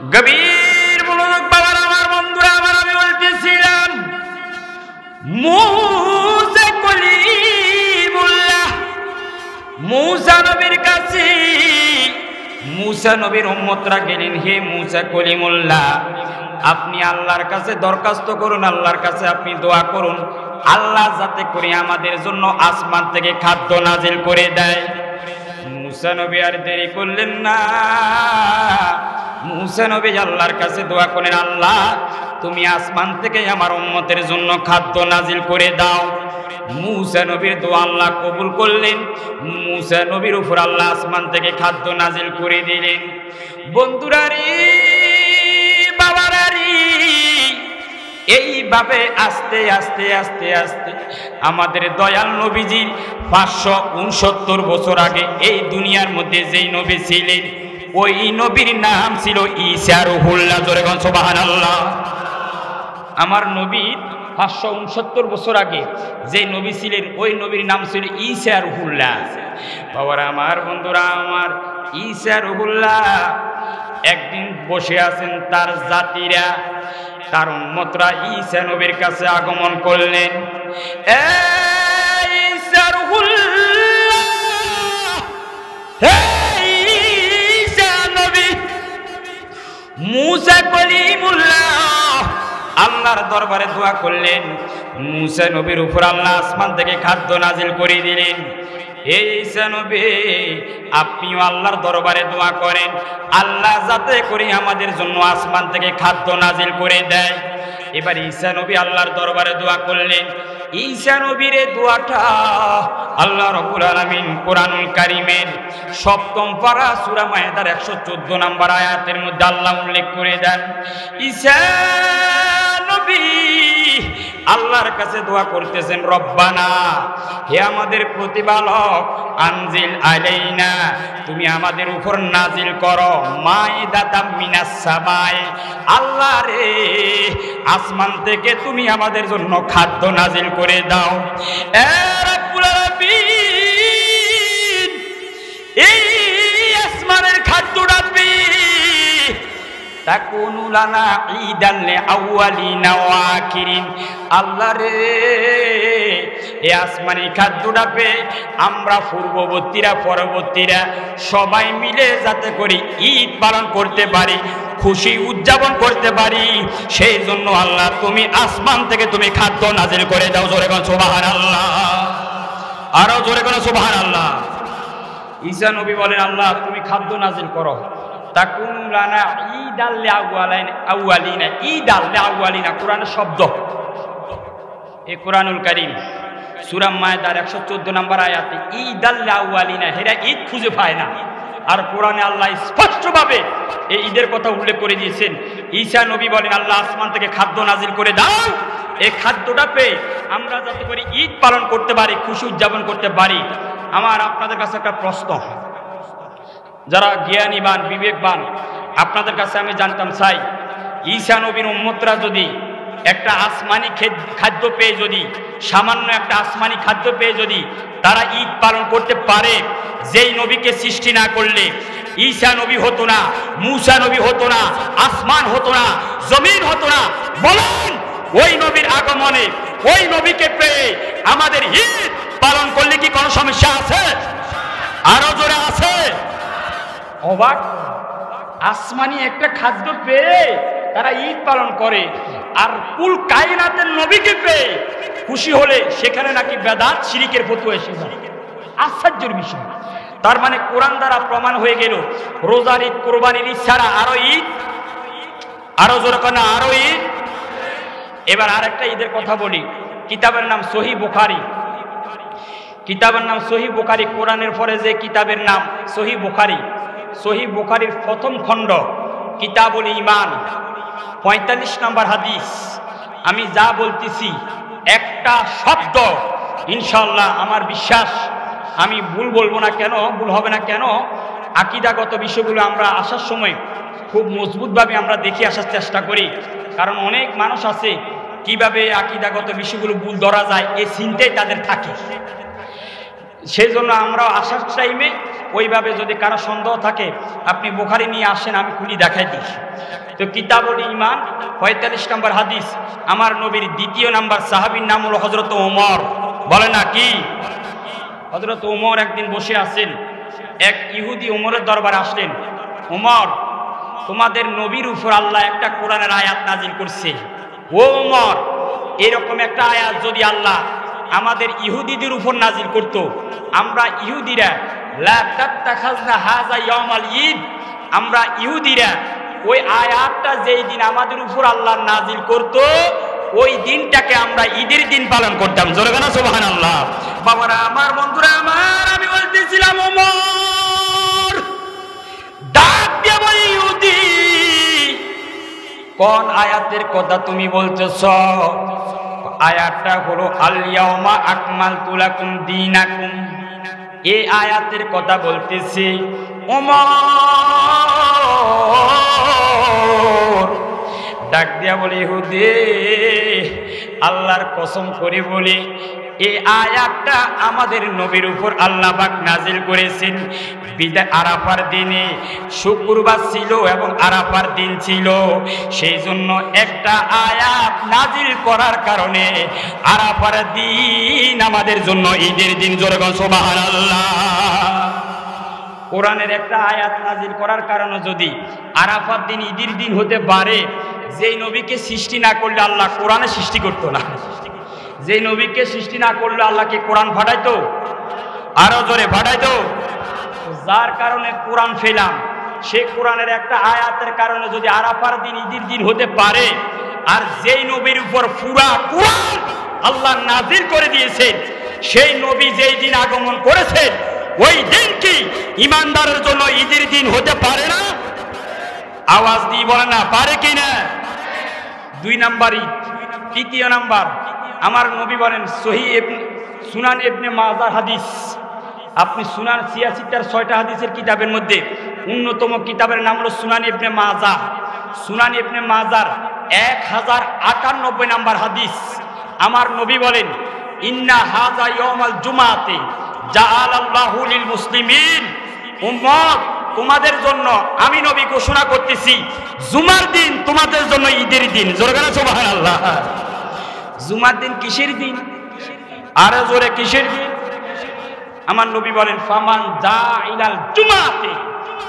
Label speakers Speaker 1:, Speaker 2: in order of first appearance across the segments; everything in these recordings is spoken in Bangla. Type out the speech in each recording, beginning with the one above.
Speaker 1: গভীর মনোযোগ বাবার আমার বন্ধুরা আমার, আমি বলতেছিলাম মুসা কলিমুল্লাহ, মুসা নবীর কাছে মুসা নবীর উম্মতরা গেলেন, হে মুসা কলিমুল্লাহ, আপনি আল্লাহর কাছে দরখাস্ত করুন, আল্লাহর কাছে আপনি দোয়া করুন, আল্লাহ যাতে করে আমাদের জন্য আসমান থেকে খাদ্য নাজিল করে দেয়। মুসা নবী আর দেরি করলেন না, মুসা নবী আল্লাহর কাছে দোয়া করেন, আল্লাহ তুমি আসমান থেকে আমার উম্মতের জন্য খাদ্য নাজিল করে দাও। মুসা নবীর দোয়া আল্লাহ কবুল করলেন, মুসা নবীর উপর আল্লাহ আসমান থেকে খাদ্য নাজিল করে দিলেন। বন্ধুরা রে, বাবারা রে, এইভাবে আস্তে আস্তে আস্তে আস্তে আমাদের দয়াল নবীজির 569 বছর আগে এই দুনিয়ার মধ্যে যেই নবী ছিলেন, ওই নবীর নাম ছিল ঈসা রুহুল্লাহ। জোরে বলুন সুবহানাল্লাহ। আমার নবীর 569 বছর আগে যে নবী ছিলেন, ওই নবীর নাম ছিল ঈসা রুহুল্লাহ। বাবারা আমার, বন্ধুরা আমার, ঈসা রুহুল্লাহ একদিন বসে আছেন, তার জাতিরা, তার উম্মতরা ঈসা নবীর কাছে আগমন করলেন। ঈসা রুহুল্লাহ, ঈসা নবী, মুসা কলিমুল্লাহ আল্লাহর দরবারে দোয়া করলেন। মুসা নবীর উপর আল্লাহ আসমান থেকে খাদ্য নাজিল করে দিলেন। এই ঈসা নবী, আপনিও আল্লাহর দরবারে দোয়া করেন, আল্লাহ যাতে করে আমাদের জন্য আসমান থেকে খাদ্য নাজিল করে দেয়। এবার ঈসা নবী আল্লাহর দরবারে দোয়া করলেন। ঈসা নবীর এই দোয়াটা আল্লাহ রাব্বুল আলামিন কোরআনুল কারীমের 7ম পারা সূরা মায়েদার 114 নম্বর আয়াতের মধ্যে আল্লাহ উল্লেখ করে দেন। ঈসা নবী আল্লাহর কাছে দোয়া করতেছেন, রব্বানা, হে আমাদের প্রতিপালক, আনজিল আলাইনা, তুমি আমাদের উপর নাজিল করো মাইদাতাম মিনাস সামাই, আল্লাহ রে আসমান থেকে তুমি আমাদের জন্য খাদ্য নাজিল করে দাও। এ রব্বুল আলামিন, এই আসমানের খাদ্যটা তাকুনু লানা ঈদান লিআউয়ালিনা ওয়া আখিরিন, আল্লাহ রে এই আসমানি খাদ্যটা পেয়ে আমরা পূর্ববর্তীরা পরবর্তীরা সবাই মিলে যাতে করে ঈদ পালন করতে পারি, খুশি উদযাপন করতে পারি, সেই জন্য আল্লাহ তুমি আসমান থেকে তুমি খাদ্য নাজিল করে দাও। জোরে বলুন সুবহানাল্লাহ, আরো জোরে বলুন সুবহানাল্লাহ। ঈসা নবী বলেন, আল্লাহ তুমি খাদ্য নাজিল করো, তাকুনু লানা ঈদাল লিআউয়ালিনা, ঈদাল লিআউয়ালিনা কোরআনের শব্দ, এই কোরআনুল কারীম সূরা মায়েদার 114 নম্বর আয়াতে ঈদাল লিআউয়ালিনা, হেরা ঈদ খুঁজে পায় না, আর কোরআনে আল্লাহ স্পষ্টভাবে এই ঈদের কথা উল্লেখ করে দিয়েছেন। ঈসা নবী বলেন, আল্লাহ আসমান থেকে খাদ্য নাজিল করে দাও, এই খাদ্যটা পেয়ে আমরা যাতে করে ঈদ পালন করতে পারি, খুশি উদযাপন করতে পারি। আমার আপনাদের কাছে একটা প্রশ্ন, যারা জ্ঞানীবান বিবেকবান, আপনাদের কাছে আমি জানতাম চাই, ঈসা নবীর উম্মতরা যদি একটা আসমানি খাদ্য পেয়ে, যদি সামান্য একটা আসমানি খাদ্য পেয়ে যদি তারা ঈদ পালন করতে পারে, যেই নবীকে সৃষ্টি না করলে ঈসা নবী হতো না, মুসা নবী হতো না, আসমান হতো না, জমিন হতো না, বলেন ওই নবীর আগমনে ওই নবীকে পেয়ে আমাদের ঈদ পালন করলে কি কোনো সমস্যা আছে? আরো জোরে আছে? অবাক, আসমানি একটা খাদ্য পেয়ে তারা ঈদ পালন করে, আর কুল কায়নাতের নবীকে পেয়ে খুশি হলে সেখানে নাকি বেদাত শিরিকের ফতোয়া এসে যায়। আশ্চর্যের বিষয়। তার মানে কোরআন দ্বারা প্রমাণ হয়ে গেল রোজার ঈদ, কোরবানির ঈদ ছাড়া আরো ঈদ, আরো জোরে না আরো ঈদ। এবার আরেকটা ঈদের কথা বলি, কিতাবের নাম সহিহ বুখারী, কিতাবের নাম সহিহ বুখারী, কোরআনের পরে যে কিতাবের নাম সহিহ বুখারী, সহিহ বুখারীর 1ম খণ্ড কিতাবুল ঈমান 45 নম্বর হাদিস। আমি যা বলতেছি একটা শব্দ ইনশাআল্লাহ আমার বিশ্বাস আমি ভুল বলবো না, কেন ভুল হবে না, কেন আকীদাগত বিষয়গুলো আমরা আসার সময় খুব মজবুতভাবে আমরা দেখে আসার চেষ্টা করি, কারণ অনেক মানুষ আছে কিভাবে আকীদাগত বিষয়গুলো ভুল ধরা যায় এই চিন্তাই তাদের থাকে। সেই জন্য আমরাও আসার টাইমে ওইভাবে যদি কারো সন্দেহ থাকে আপনি বুখারী নিয়ে আসেন, আমি খুলি দেখাই দিই। তো কিতাবুল ঈমান ৪৫ নম্বর হাদিস, আমার নবীর দ্বিতীয় নাম্বার সাহাবীর নাম হলো হযরত ওমর। বলে না কি? হযরত ওমর একদিন বসে আছেন, এক ইহুদি ওমরের দরবারে আসলেন, ওমর তোমাদের নবীর উপর আল্লাহ একটা কোরআনের আয়াত নাজিল করছে, ও ওমর এরকম একটা আয়াত যদি আল্লাহ আমাদের ইহুদিদের উপর নাজিল করত, আমরা ইহুদিরা লা তাত্তাখাযনা হাযা ইয়াউমাল ঈদ, আমরা ইহুদিরা ওই আয়াতটা যেই দিন আমাদের উপর আল্লাহ নাজিল করত ওই দিনটাকে আমরা ঈদের দিন পালন করতাম। জোরে বলেন সুবহানাল্লাহ। বাবারা আমার, বন্ধুরা আমার, আমি বলতেছিলাম ওমর ডাক দিয়ে বলি, ইহুদি কোন আয়াতের কথা তুমি বলতেছ? আয়াতটা হলো আল ইয়াউমা আকমালতু লাকুম দীনাকুম, এই আয়াতের কথা বলতেছি। ওমর ডাক দিয়া বলে, ইহুদি আল্লাহর কসম করে বলি এই আয়াতটা আমাদের নবীর উপর আল্লাহ পাক নাজিল করেছেন বিদায় আরাফার দিনে, শুক্রবার ছিল এবং আরাফার দিন ছিল, সেই জন্য একটা আয়াত নাজিল করার কারণে আরাফার দিন আমাদের জন্য ঈদের দিন। জোরে বলেন সুবহানাল্লাহ। কোরআনের একটা আয়াত নাজিল করার কারণে যদি আরাফার দিন ঈদের দিন হতে পারে, যেই নবীকে সৃষ্টি না করলে আল্লাহ কোরআনে সৃষ্টি করতো না। যেই নবীকে সৃষ্টি না করলে আল্লাহকে কোরআন ফাটাইতো? আরো জোরে ফাটাইতো? যার কারণে কোরআন ফেলাম, সেই কোরআনের একটা আয়াতের কারণে যদি আরাফার দিন ঈদের দিন হতে পারে, আর যেই নবীর উপর পুরা কোরআন আল্লাহ নাজিল করে দিয়েছেন, সেই নবী যেই দিন আগমন করেছেন ওই দিন কি ইমানদারের জন্য ঈদের দিন হতে পারে না? আওয়াজ দিয়ে বলে না, পারে কি না? 2 নাম্বার ঈদ। তৃতীয় নাম্বার, আমার নবী বলেন সুনান ইবনে মাজার হাদিস, আপনি সুনান 86টার 6টা হাদিসের কিতাবের মধ্যে অন্যতম কিতাবের নাম হলো সুনান ইবনে মাজাহ। সুনান ইবনে মাজার 1098 নাম্বার হাদিস, আমার নবী বলেন ইন্না হাযা ইয়াউমাল জুমাতে জাআলাল্লাহু লিল মুসলিমিন, উম্মত তোমাদের জন্য আমি নবী ঘোষণা করতেছি জুমার দিন তোমাদের জন্য ঈদের দিন। জোরে বলেন সুবহানাল্লাহ। জুমার দিন কিসের দিন? আরো জোরে কিসের দিন? আমার নবী বলেন ফামান যা ইলাল জুমাতে,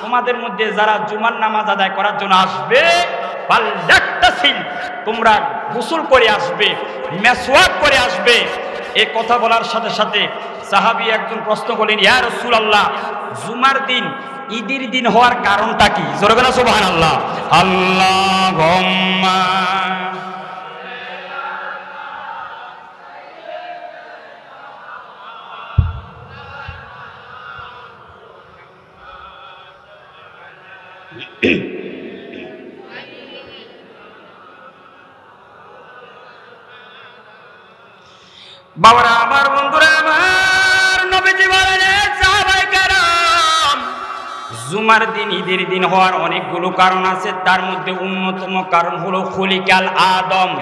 Speaker 1: তোমাদের মধ্যে যারা জুমার নামাজ আদায় করার জন্য আসবে ফালইয়াকতাসিল, তোমরা গোসল করে আসবে, মেসওয়াক করে আসবে। এই কথা বলার সাথে সাথে সাহাবী একজন প্রশ্ন করলেন, ইয়া রাসূলুল্লাহ জুমার দিন ঈদের দিন হওয়ার কারণটা কি? জোরে বলেন সুবহানাল্লাহ। আল্লাহুম্মা বাবারা আমার, বন্ধুরা আমার, নবীজি বলেন সাহাবায়ে কেরাম জুমার দিন ঈদের দিন হওয়ার অনেকগুলো কারণ আছে, তার মধ্যে অন্যতম কারণ হলো খলিকাল আদম।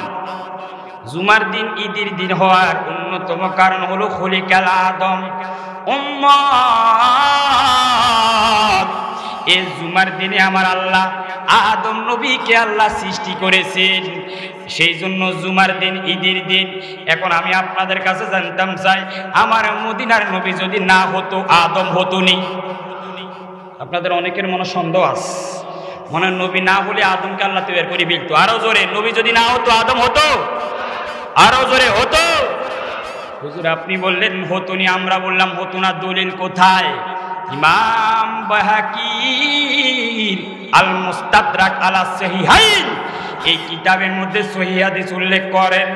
Speaker 1: জুমার দিন ঈদের দিন হওয়ার অন্যতম কারণ হলো খলিকাল আদম। উম্মত এই জুমার দিনে আমার আল্লাহ আদম নবীকে আল্লাহ সৃষ্টি করেছেন, সেই জন্য জুমার দিন ঈদের দিন। এখন আমি আপনাদের কাছে জানতাম চাই, আমার মদিনার নবী যদি না হতো আদম হতো নি? আপনাদের অনেকের মনে সন্দেহ আছে, মনে নবী না হলে আদমকে আল্লাহ তৈরি করে ফেলতো। আরো জোরে, নবী যদি না হতো আদম হতো? আরো জোরে, হতো? হুজুর আপনি বললেন হতো নি, আমরা বললাম হতো না। দলিল কোথায়? ইমাম বায়হাকির আল মুস্তাদরাক আলা সহিহাইন এই কিতাবের মধ্যে সহিহ হাদিস উল্লেখ করেন,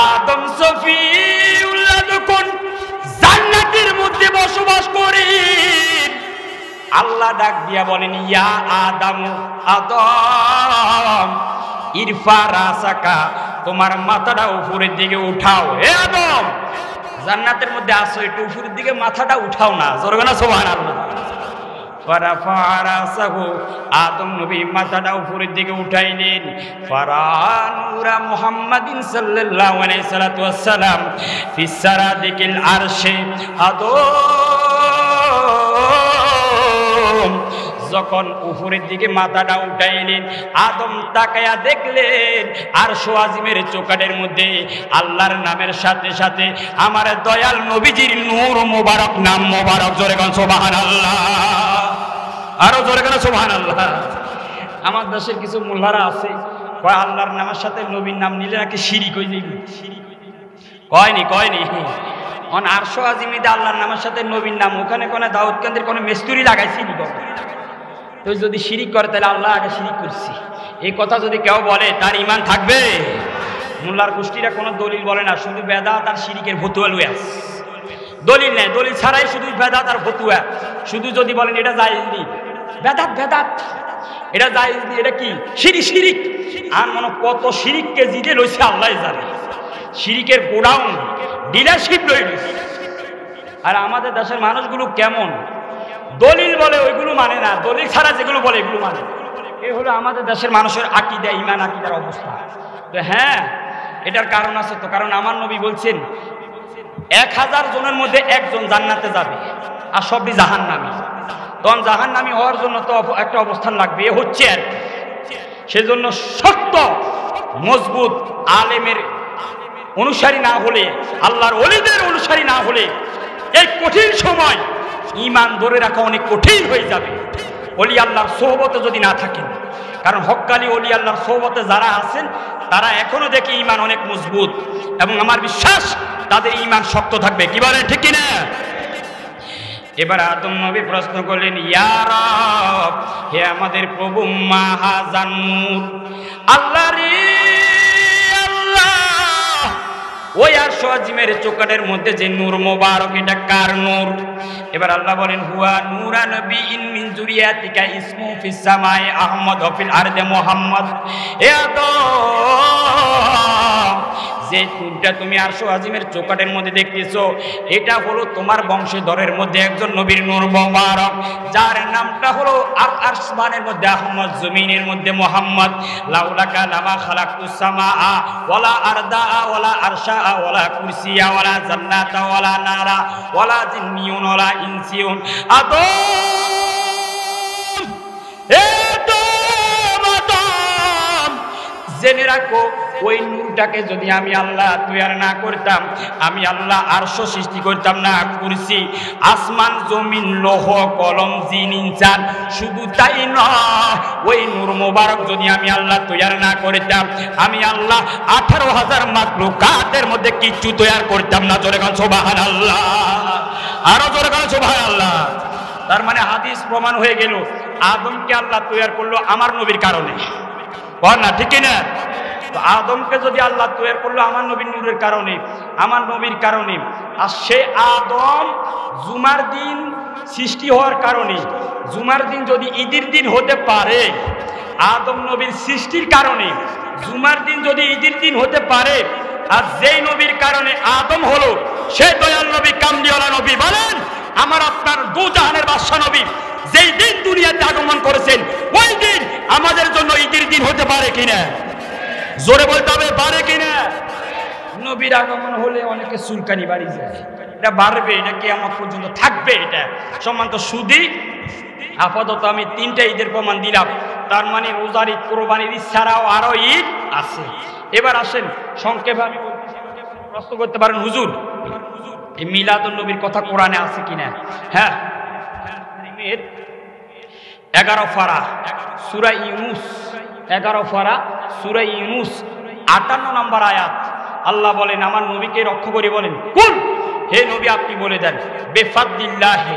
Speaker 1: আদম সফিউল্লাহ যখন জান্নাতের মধ্যে বসবাস করেন, আল্লাহ ডাক দিয়া বলেন ইয়া আদম, আদম ইরফা রাসাকা, তোমার মাথাটা উপরের দিকে উঠাও। হে আদম, জান্নাতের মধ্যে আসো, একটু উপরের দিকে মাথাটা উঠাও না। জোরে বলেন সুবহানাল্লাহ। ফারাফা রাসাহু, আদম নবী মাথাটা উপরের দিকে উঠাইলেন। ফারা নূরা মুহাম্মাদিন সাল্লাল্লাহু আলাইহি সাল্লাতু ওয়াসসালাম ফিস সারাদিকিল আরশে। আদম যখন উপরের দিকে মাথাটা উঠাইলেন, আদম তাকায়া দেখলেন আরশ আজিমের চৌকাঠের মধ্যে আল্লাহর নামের সাথে সাথে আমার দয়াল নবীজির নূর মোবারক, নাম মোবারক। জোরে গান সুবহানাল্লাহ, আরো জোরে গান সুবহানাল্লাহ। আমার দেশের কিছু মোল্লারা আছে কয় আল্লাহর নামের সাথে নবীর নাম নিলে নাকি শিরিক হয়ে যাবে। কয়নি অন আরশ আজিমিতে আল্লাহর নামের সাথে নবীর নাম, ওখানে কোন দাউদ কেন্দ্রের কোন মিস্ত্রি লাগাইছি নি? তো যদি শিরিক করে তাহলে আল্লাহ আগে শিরিক করছি, এই কথা যদি কেউ বলে তার ঈমান থাকবে? মোল্লার গোষ্ঠীরা কোনো দলিল বলে না, শুধু বেদাত আর শিরিকের ফতুয়া লয়ে আছে। দলিল নেই, দলিল ছাড়াই শুধু বেদাত আর ফতুয়া। শুধু যদি বলেন এটা জায়েজ নি, বেদাত এটা জায়েজ নি, এটা কি শিরিক। আর মনে কত শিরিককে জিতে লইছে আল্লাহ জানে। শিরিকের গোডাউন ডিলারশিপ লই লইছে। আর আমাদের দেশের মানুষগুলো কেমন, দলিল বলে ওইগুলো মানে না, দলিল ছাড়া যেগুলো বলে এগুলো মানে। এই হলো আমাদের দেশের মানুষের আকীদা, ঈমান আকীদার অবস্থা। তো হ্যাঁ, এটার কারণ আছে তো, কারণ আমার নবী বলছেন 1000 জনের মধ্যে একজন জান্নাতে যাবে আর সবই জাহান্নামী। তখন জাহান্নামী হওয়ার জন্য তো একটা অবস্থান লাগবে, এ হচ্ছে আর সেজন্য শক্ত মজবুত আলেমের অনুসারী না হলে, আল্লাহর ওলিদের অনুসারী না হলে এই কঠিন সময় ঈমান ধরে রাখা অনেক কঠিন হয়ে যাবে, ওলি আল্লাহর সোহবতে যদি না থাকেন। কারণ হক্কানি ওলি আল্লাহর সোহবতে যারা আছেন তারা এখনো দেখি ঈমান অনেক মজবুত, এবং আমার বিশ্বাস তাদের ঈমান শক্ত থাকবে। কি বলেন, ঠিক কিনা? এবার আদম নবী প্রশ্ন করলেন, ইয়া রব, হে আমাদের প্রভু, মা হাযান নূর, আল্লাহ রে আল্লাহ, ওই আরশ আজিমের চৌকাঠের মধ্যে যে নূর মোবারক, এটা কার নূর? এবার আল্লাহ বলেন, হুয়া নূরা নবিয়্যিন মিন যুরিয়াতিকা ইসমু ফিস সামায়ে আহমদ ওয়া ফিল আরদি মুহাম্মদ। এ আদম, যে নূরটা তুমি আরশ আজিমের চৌকাঠের মধ্যে দেখতেছো, এটা হলো তোমার বংশধরের মধ্যে একজন নবীর নূর মোবারক, যার নামটা হলো আসমানের মধ্যে আহমদ, জমিনের মধ্যে মুহাম্মদ। লাউলাকা লামা খালাকতুস সামাআ ওয়ালা আরদা ওয়ালা আরশা ওয়ালা কুরসিয়া ওয়ালা জান্নাতা ওয়ালা নারা ওয়ালা জিন্নিয়ুন ওয়ালা ইনসিয়ুন। আদম, জেনে রাখো, ওই নূরটাকে যদি আমি আল্লাহ তৈরি না করতাম, আমি আল্লাহ আরশ সৃষ্টি করতাম না, কুরসি, আসমান, জমিন, লৌহ কলম, জিন, ইনসান। শুধু তাই নয়, ওই নূর মোবারক যদি আমি আল্লাহ তৈরি না করতাম, আমি আল্লাহ 18,000 মাখলুকাতের মধ্যে কিচ্ছু তৈরি করতাম না। জোরে গান সুবহানাল্লাহ, আরো জোরে গান সুবহানাল্লাহ। তার মানে হাদিস প্রমাণ হয়ে গেল, আদমকে আল্লাহ তৈরি করলো আমার নবীর কারণে, বল না, ঠিক না? তো আদমকে যদি আল্লাহ তৈরি করলো আমার নবীর নূরের কারণে, আমার নবীর কারণে, আর সে আদম জুমার দিন সৃষ্টি হওয়ার কারণে, জুমার দিন যদি ঈদের দিন হতে পারে, আদম নবীর সৃষ্টির কারণে জুমার দিন যদি ঈদের দিন হতে পারে, আর যেই নবীর কারণে আদম হলো, সে দয়াল নবী, কামলিওয়ালা নবী, বলেন আমার আপনার দু জাহানের বাদশা নবী যেই দিন দুনিয়াতে আগমন করেছেন, ওই দিন আমাদের জন্য ঈদের দিন হতে পারে কিনা? জোরে বলতে হবে, পারে কিনা? নবীর আগমন হলে অনেকে চুলকানি বাড়ি যায়, এটা বাড়বে, এটা কিয়ামত পর্যন্ত থাকবে। এটা সম্মানিত সুদী, আপাতত আমি 3টা ঈদের প্রমাণ দিলাম। তার মানে রোজার ঈদ, কোরবানির ঈদ ছাড়াও আরো ঈদ আছে। এবার আসেন সংক্ষেপে আমি প্রশ্ন করতে পারেন, হুজুর এই মিলাদুন নবীর কথা কোরআনে আছে কিনা? হ্যাঁ, 11 পারা সূরা ইউনূস, 11 পারা সূরা ইউনূস 58 নম্বর আয়াত। আল্লাহ বলেন, আমার নবীকে রক্ষা করে বলেন, কুল, হে নবী আপনি বলে দেন, বেফাদলিল্লাহি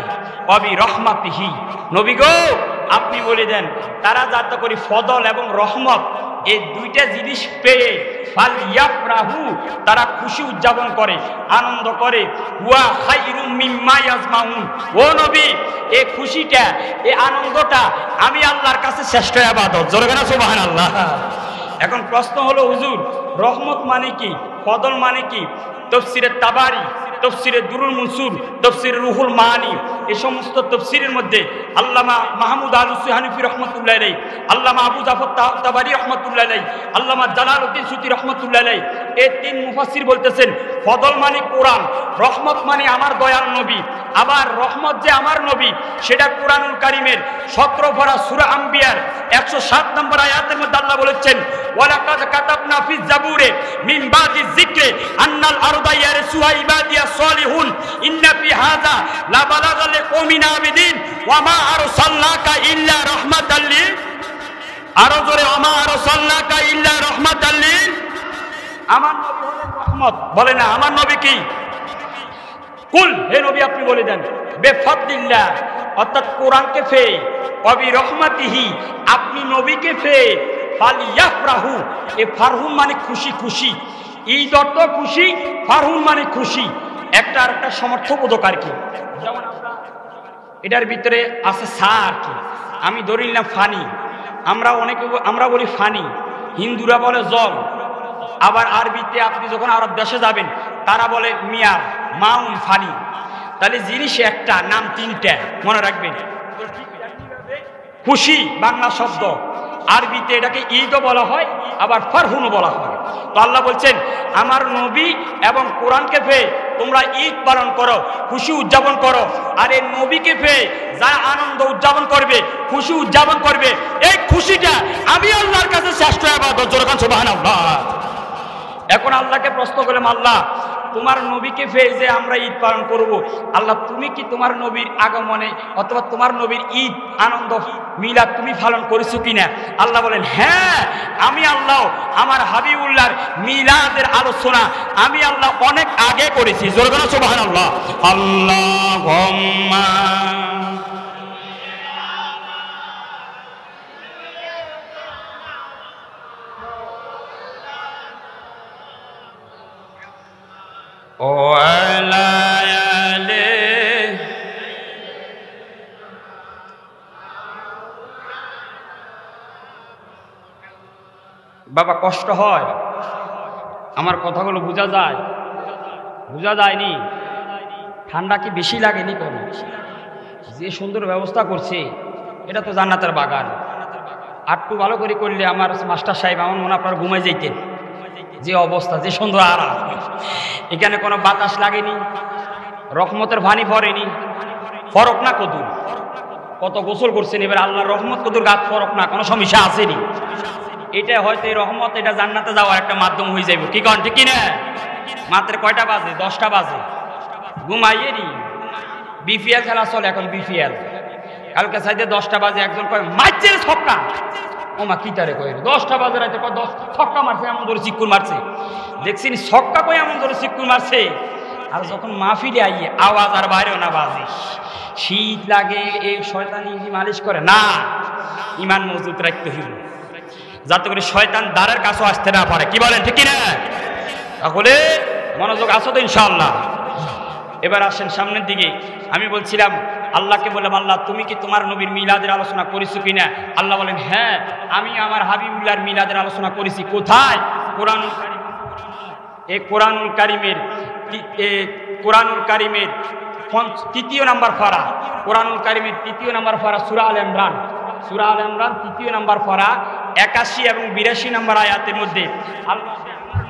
Speaker 1: ওয়া বিরহমাতিহি, নবী গো আপনি বলে দেন, তারা যাতে করে ফদল এবং রহমত এই দুইটা জিনিস পেয়ে ফালইয়াফরাহু, তারা খুশি উদযাপন করে, আনন্দ করে, ওয়া খায়রুম মিম্মা ইয়াজমাউন, ও নবী এই খুশিটা, এই আনন্দটা আমি আল্লাহর কাছে শ্রেষ্ঠ ইবাদত। জোরে বলেন সুবহানাল্লাহ। এখন প্রশ্ন হলো, হুজুর রহমত মানে কি, ফদল মানে কি? তাফসীরে তাবারি তফসিরে দুরুল মনসুর, তফসিরে রুহুল মানি, এই সমস্ত তফসিরের মধ্যে আল্লামা মাহমুদ আলুসি হানিফি রহমতুল্লাহ আলাইহি, আল্লামা আবু জাফর তাবারি রহমতুল্লাহ আলাইহি, আল্লামা জালালউদ্দিন সুতি রহমতুল্লাহ আলাইহি, এই তিন মুফাসসির বলতেছেন ফদল মানে কোরআন, রহমত মানে আমার দয়াল নবী। আবার রহমত যে আমার নবী সেটা কোরআনুল কারীমের 17 পারা সূরা আম্বিয়ার 107 নম্বর আয়াতের মধ্যে আল্লাহ বলেছেন, ওয়ালাকাদ কাতাবনা ফিজ জাবুরে মিন বাদি যিকরি আন্নাল আরদা ইয়ারসুহা ইবাদিয়াস সলিহুন ইন্না ফি হাযা লা বালাগা লিকওমিন আবিদিন ওয়া মা আরসালনাকা ইল্লা রাহমাতাল লিল, আরো জোরে, ওয়া মা আরসালনাকা ইল্লা রাহমাতাল লিল, আমার নবী হলেন রহমত। বলে না আমার নবী কি? কুল, হে নবী আপনি বলে দেন, বেফাদলিল্লাহ অর্থাৎ কোরআনকে ফে, অবি রহমাতিহি আপনি নবীকে ফে, ফালিয়াফরাহু, এ ফারহুন মানে খুশি, খুশি, ঈদ অর্থ খুশি, ফারহুন মানে খুশি, একটা আর একটা সমর্থবোধক আর কি। যেমন এটার ভিতরে আছে সা আর কি, আমি ধরে নিলাম ফানি, আমরা বলি ফানি, হিন্দুরা বলে জল। আবার আরবিতে আপনি যখন আরব দেশে যাবেন তারা বলে মিয়ার, মাউন, ফানি। তাহলে জিনিস একটা, নাম তিনটা, মনে রাখবেন। খুশি বাংলা শব্দ, আরবিতে এটাকে ঈদও বলা হয়, আবার ফারহুনও বলা হয়। তো আল্লাহ বলছেন আমার নবী এবং কোরআনকে পেয়ে তোমরা ঈদ পালন করো, খুশি উদযাপন করো। আর এই নবীকে পেয়ে যারা আনন্দ উদযাপন করবে, খুশি উদযাপন করবে, এই খুশিটা আমি আল্লাহর কাছে শ্রেষ্ঠ ইবাদত। জোরে সুবহানাল্লাহ। এখন আল্লাহকে প্রশ্ন করলাম, আল্লাহ তোমার নবীকে পেয়ে যে আমরা ঈদ পালন করব, আল্লাহ তুমি কি তোমার নবীর আগমনে অথবা তোমার নবীর ঈদ আনন্দ মিলাদ তুমি পালন করেছো কিনা? আল্লাহ বলেন হ্যাঁ, আমি আল্লাহ আমার হাবিবুল্লাহর মিলাদের আলোচনা আমি আল্লাহ অনেক আগে করেছি। জোরে বলো সুবহানাল্লাহ। আল্লাহুম্মা ও আলায়ালে, বাবা কষ্ট হয়, আমার কথাগুলো বোঝা যায়? বোঝা যায়নি? ঠান্ডা কি বেশি লাগেনি? কোনো যে সুন্দর ব্যবস্থা করছে, এটা তো জান্নাতের বাগান। আরটু ভালো করে করলে আমার মাস্টার সাহেব আমার মনে আপনার ঘুমাই যাইতেন। যে অবস্থা, যে সুন্দর আরাম, এখানে কোনো বাতাস লাগেনি, রহমতের ভানি পড়েনি, ফরক না কদুর, কত গোসল করছেন, এবার আল্লাহর রহমত কদুর গাছ ফরক না, কোনো সমস্যা আসেনি। এটা হয়তো এই রহমত এটা জান্নাতে যাওয়ার একটা মাধ্যম হয়ে যাবে। কি কন ঠিক কিনা? মাত্র কয়টা বাজে? 10টা বাজে, ঘুমাইয়ে নি। বিপিএল খেলা চলে এখন, বিপিএল। কালকে সাইডে 10টা বাজে একজন কয় মারছে ছক্কা, ওমা কি তারে কয় 10টা বাজে রাইতে 10 ছক্কা মারছে, এমন ধরে চিকুর মারছে। দেখছি ছক্কা কই এমন ধরে চিকুর মারছে। আর যখন মাহফিলে আইয়ে আওয়াজ আর বাইরেও না বাজে, শীত লাগে, এই শয়তানি মালিশ করে না, ইমান মজবুত রাখতে হইব যাতে করে শয়তান দ্বারের কাছেও আসতে না পারে। কি বলেন ঠিক কিনা? তাহলে মনোযোগ আসো তো ইনশাআল্লাহ। এবার আসেন সামনের দিকে। আমি বলছিলাম আল্লাহকে বললাম, আল্লাহ তুমি কি তোমার নবীর মিলাদের আলোচনা করেছো কিনা? আল্লাহ বলেন হ্যাঁ, আমি আমার হাবিবুল্লাহর মিলাদের আলোচনা করেছি। কোথায়? কোরআনুল কারীম। এই কোরআনুল কারীমের 3য় নাম্বার পারা, কোরআনুল কারীমের 3য় নাম্বার পারা সূরা আল ইমরান। সূরা আল ইমরান 3য় নাম্বার পারা 81 এবং 82 নম্বর আয়াতের মধ্যে আল্লাহ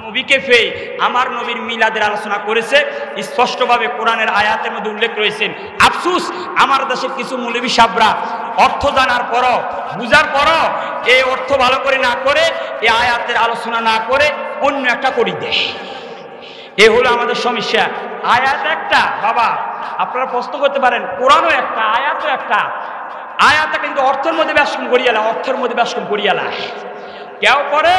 Speaker 1: নবীকে পেয়ে আমার নবীর মিলাদের আলোচনা করেছে। স্পষ্টভাবে কোরআনের আয়াতের মধ্যে উল্লেখ রয়েছেন। আফসুস আমার দেশের কিছু মৌলবী সাহেবরা অর্থ জানার পরও, বুঝার পরও এই অর্থ ভালো করে না করে, এই আয়াতের আলোচনা না করে অন্য একটা করে দেয়। এ হলো আমাদের সমস্যা। আয়াত একটা, বাবা আপনারা প্রশ্ন করতে পারেন, কোরআনও একটা, আয়াতও একটা। আয়াতটা কিন্তু অর্থের মধ্যে ব্যাসকম করিয়ালা, অর্থের মধ্যে ব্যাসকম করিয়ালা। কেউ করে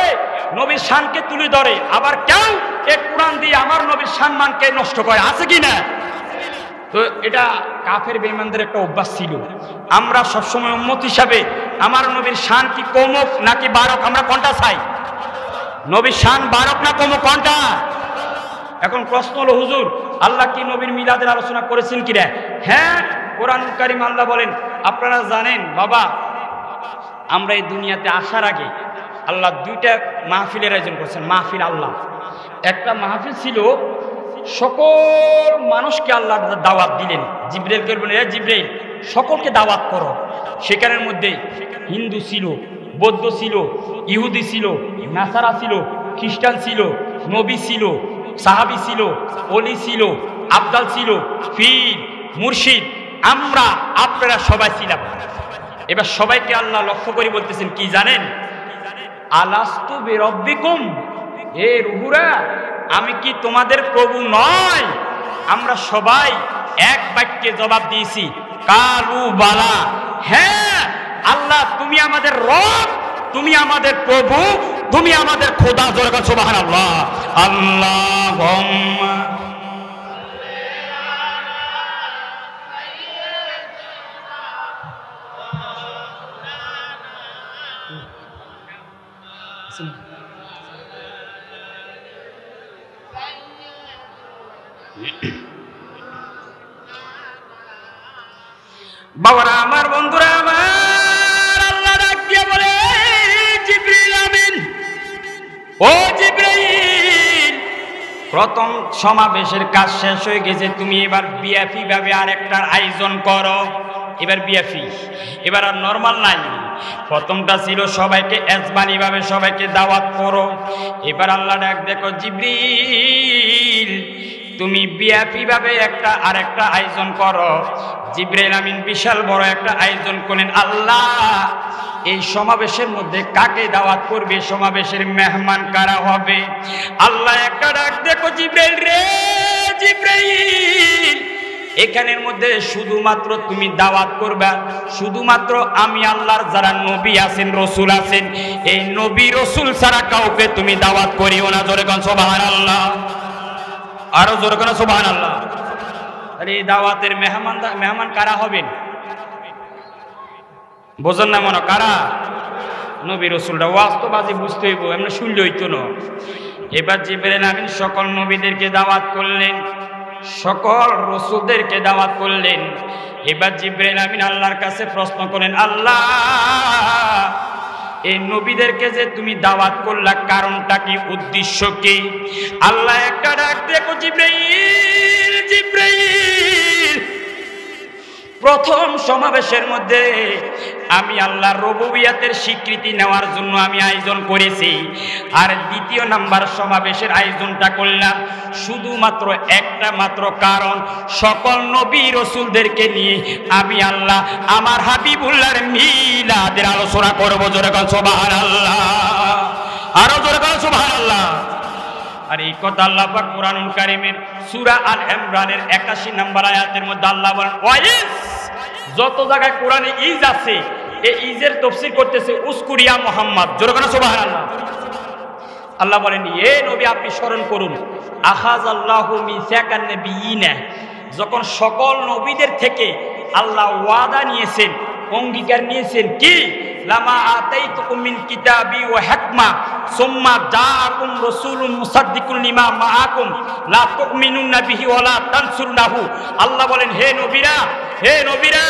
Speaker 1: নবীর শানকে তুলে ধরে, আবার কেউ এই কোরআন দিয়ে আমার নবীর সম্মানকে নষ্ট করে। আছে কি না? তো এটা কাফের বেঈমানদের একটা অভ্যাস ছিল। আমরা সবসময় উম্মত হিসাবে আমার নবীর শান কি কমক নাকি বাড়ক, আমরা কোনটা চাই? নবীর শান বাড়ক না কমক, কোনটা? এখন প্রশ্ন হলো, হুজুর আল্লাহ কি নবীর মিলাদের আলোচনা করেছেন কিনা? হ্যাঁ, কোরআনুল কারীম আল্লাহ বলেন, আপনারা জানেন বাবা আমরা এই দুনিয়াতে আসার আগে আল্লাহ 2টা মাহফিলের আয়োজন করছেন। মাহফিল আল্লাহ, একটা মাহফিল ছিল সকল মানুষকে আল্লাহ দাওয়াত দিলেন। জিব্রাইলকে বললেন, এ জিব্রাইল, সকলকে দাওয়াত করো। সেখানের মধ্যে হিন্দু ছিল, বৌদ্ধ ছিল, ইহুদি ছিল, নাসারা ছিল, খ্রিস্টান ছিল, নবী ছিল, সাহাবী ছিল, অলি ছিল, আবদাল ছিল, পীর, মুর্শিদ, আমরা আপনারা সবাই ছিলাম। এবার সবাইকে আল্লাহ লক্ষ্য করে বলতেছেন কি জানেন? আলাস্তু বিরব্বিকুম, হে রুহুরা, আমি কি তোমাদের প্রভু নয়? আমরা সবাই এক বাক্যে জবাব দিয়েছি, কালু বালা, হ্যাঁ আল্লাহ তুমি আমাদের রব, তুমি আমাদের প্রভু, তুমি আমাদের খোদা। জোরে বলেন সুবহানাল্লাহ। আল্লাহুম্মা বাবারা আমার, বন্ধুরা আমার, আল্লাহ ডাক দিয়ে বলে, জিবরিল আমিন, ও জিবরাইল, প্রথম সমাবেশের কাজ শেষ হয়ে গেছে, তুমি এবার বিএফি ভাবে আরেকটার আয়োজন করো। এবার বিএফি, এবার আর নরমাল নাই। প্রথমটা ছিল সবাইকে এজবানি ভাবে সবাইকে দাওয়াত করো। এবার আল্লাহ ডাক দেখো, জিবরিল তুমি বিএফি ভাবে একটা আরেকটা আয়োজন করো। জিবরাইল আমিন বিশাল বড় একটা আয়োজন করলেন। আল্লাহ এই সমাবেশের মধ্যে কাকে দাওয়াত করবে, সমাবেশের মেহমান কারা হবে? আল্লাহ একটা ডাক দেখো, জিবরাইল রে, জিবরাইল এখানের মধ্যে শুধুমাত্র তুমি দাওয়াত করবা, শুধুমাত্র আমি আল্লাহর যারা নবী আছেন, রসুল আছেন, এই নবী রসুল ছাড়া কাউকে তুমি দাওয়াত করিও না। জোরে কোন সুবহানাল্লাহ, আরো জোরে কোন সুবহানাল্লাহ। আরে এই দাওয়াতের মেহমান কারা হবেন? বোঝেন না মনে কারা? নবী রসুলরা। ওয়াস্তবাজি বুঝতে হইব, এমনি শুনলে হইতো না। এবার জিবরাইল আমিন সকল নবীদেরকে দাওয়াত করলেন, সকল রসুলদেরকে দাওয়াত করলেন। এবার জিবরাইল আমিন আল্লাহর কাছে প্রশ্ন করেন, আল্লাহ এই নবীদেরকে যে তুমি দাওয়াত করলা, কারণটা কি, উদ্দেশ্য কি? আল্লাহ একটা ডাক দেখো, জিবরাইল, জিবরাইল প্রথম সমাবেশের মধ্যে আমি আল্লাহর রুবুবিয়তের স্বীকৃতি নেওয়ার জন্য আমি আয়োজন করেছি। আর দ্বিতীয় নাম্বার সমাবেশের আয়োজনটা করলাম শুধুমাত্র একটা মাত্র কারণ, সকল নবী রসুলদেরকে নিয়ে আমি আল্লাহ আমার হাবিবুল্লাহর মিলাদের আলোচনা করবো। জোরে কোন সুবহানাল্লাহ, আরো জোরে কোন সুবহানাল্লাহ। আর এই কথা আল্লাহ পাক কুরআনুল কারীমের সূরা আল ইমরানের 81 নম্বর আয়াতের মধ্যে আল্লাহ বলেন, ওয়াইস, যত জায়গায় কোরআনে ইজ আছে এই ইজের তাফসীর করতেছে উসকুরিয়া মুহাম্মদ। জোরে কোন সুবহানাল্লাহ। আল্লাহ বলেন, এ নবী আপনি স্মরণ করুন, আখাযাল্লাহু মিসাকান নবিয়িনা, যখন সকল নবীদের থেকে আল্লাহ ওয়াদা নিয়েছেন, অঙ্গীকার নিয়েছেন কি, লামা আতাইতুকুম মিন কিতাবি ওয়া হিকমা সুম্মা জাআকুম রাসূলুম মুসাদ্দিকুন লিমা মাআকুম লা তুমিনুনা বিহি ওয়া লা তানসুরনাহু। আল্লাহ বলেন, হে নবীরা, হে নবীরা,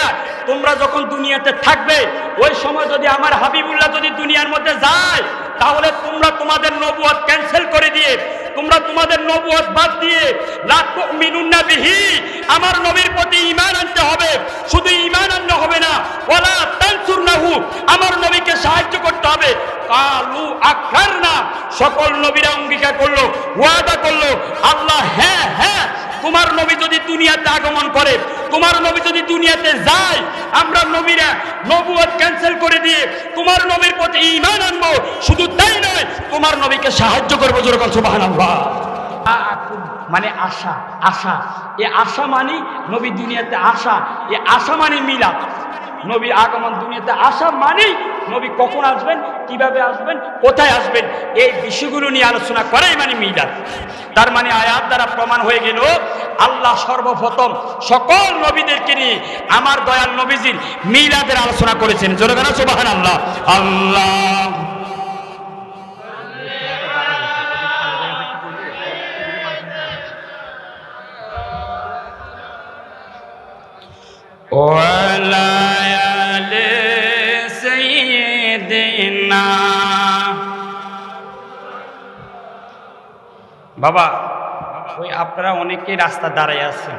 Speaker 1: তোমরা যখন দুনিয়াতে থাকবে, ওই সময় যদি আমার হাবিবুল্লাহ যদি দুনিয়ার মধ্যে যায়, তাহলে তোমরা তোমাদের নবুয়ত ক্যান্সেল করে দিয়ে, তোমরা তোমাদের নবুয়ত বাদ দিয়ে লা তুমিনুনা বিহি, আমার নবীর প্রতি ঈমান আনতে হবে। শুধু ঈমান আনলে হবে না, ওয়ালা তানসুরনাহু, আমার নবীকে সাহায্য করতে হবে। কালু আকরারনা, সকল নবীরা অঙ্গীকার করলো, ওয়াদা করলো, আল্লাহ হ্যাঁ হ্যাঁ, তোমার নবী যদি দুনিয়াতে আগমন করে, তোমার নবী যদি দুনিয়াতে যায়, আমরা নবীরা নবুয়ত ক্যান্সেল করে দিয়ে তোমার নবীর প্রতি ঈমান আনবো। শুধু তাই নয়, তোমার নবীকে সাহায্য করবো। জোরে বল সুবহানাল্লাহ। মানে আশা, আশা, এ আশা মানে নবী দুনিয়াতে আসা, এ আশা মানে মিলাদ। নবী আগমন, দুনিয়াতে আসা মানে নবী কখন আসবেন, কিভাবে আসবেন, কোথায় আসবেন, এই বিষয়গুলো নিয়ে আলোচনা করাই মানে মিলাদ। তার মানে আয়াত দ্বারা প্রমাণ হয়ে গেল, আল্লাহ সর্বপ্রথম সকল নবীদেরকে নিয়ে আমার দয়াল নবীজির মিলাদের আলোচনা করেছেন। জোরে বলেন সুবহানাল্লাহ। আল্লাহ ওয়ালা আলে সাইয়্যিদিনা। বাবা ওই আপনারা অনেকেই রাস্তা দাঁড়ায় আছেন,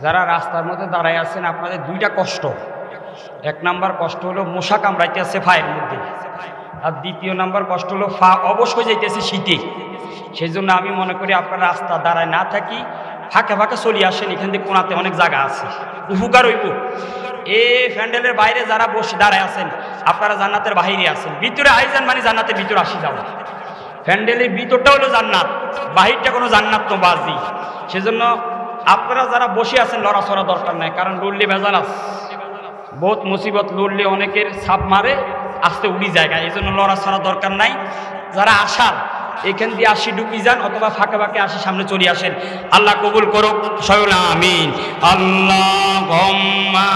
Speaker 1: যারা রাস্তার মধ্যে দাঁড়ায় আছেন আপনাদের দুইটা কষ্ট। এক নাম্বার কষ্ট হলো মশা কামড়াইতে আছে ফায়ের মধ্যে, আর দ্বিতীয় নাম্বার কষ্ট হলো ফা অবশ্যই যাইতেছে শীতে। সেই জন্য আমি মনে করি আপনারা রাস্তা দাঁড়ায় না থাকি ফাঁকে ফাঁকে চলে আসেন, এখান থেকে কোনাতে অনেক জায়গা আছে, উপকার হইব। এই প্যান্ডেলের বাইরে যারা বসে দাঁড়ায় আছেন আপনারা জান্নাতের বাহিরে আছেন, ভিতরে আইজান মানে জান্নাতের ভিতরে আসি যাওয়া। প্যান্ডেলের ভিতরটা হলো জান্নাত, বাহিরটা কোনো জান্নাত তো বাজি। সেজন্য আপনারা যারা বসে আছেন লড়াচড়া দরকার নাই, কারণ লড়লে ভেজাল আছে, বহুত মুসিবত, লড়লে অনেকের ছাপ মারে আসতে উড়ি জায়গা, এই জন্য লড়াচড়া দরকার নাই। যারা আসার এখান দিয়ে আসি ঢুকি যান, অথবা ফাঁকে ফাঁকে আসি সামনে চলে আসেন। আল্লাহ কবুল করুক, সবাই আমিন। আল্লাহুম্মা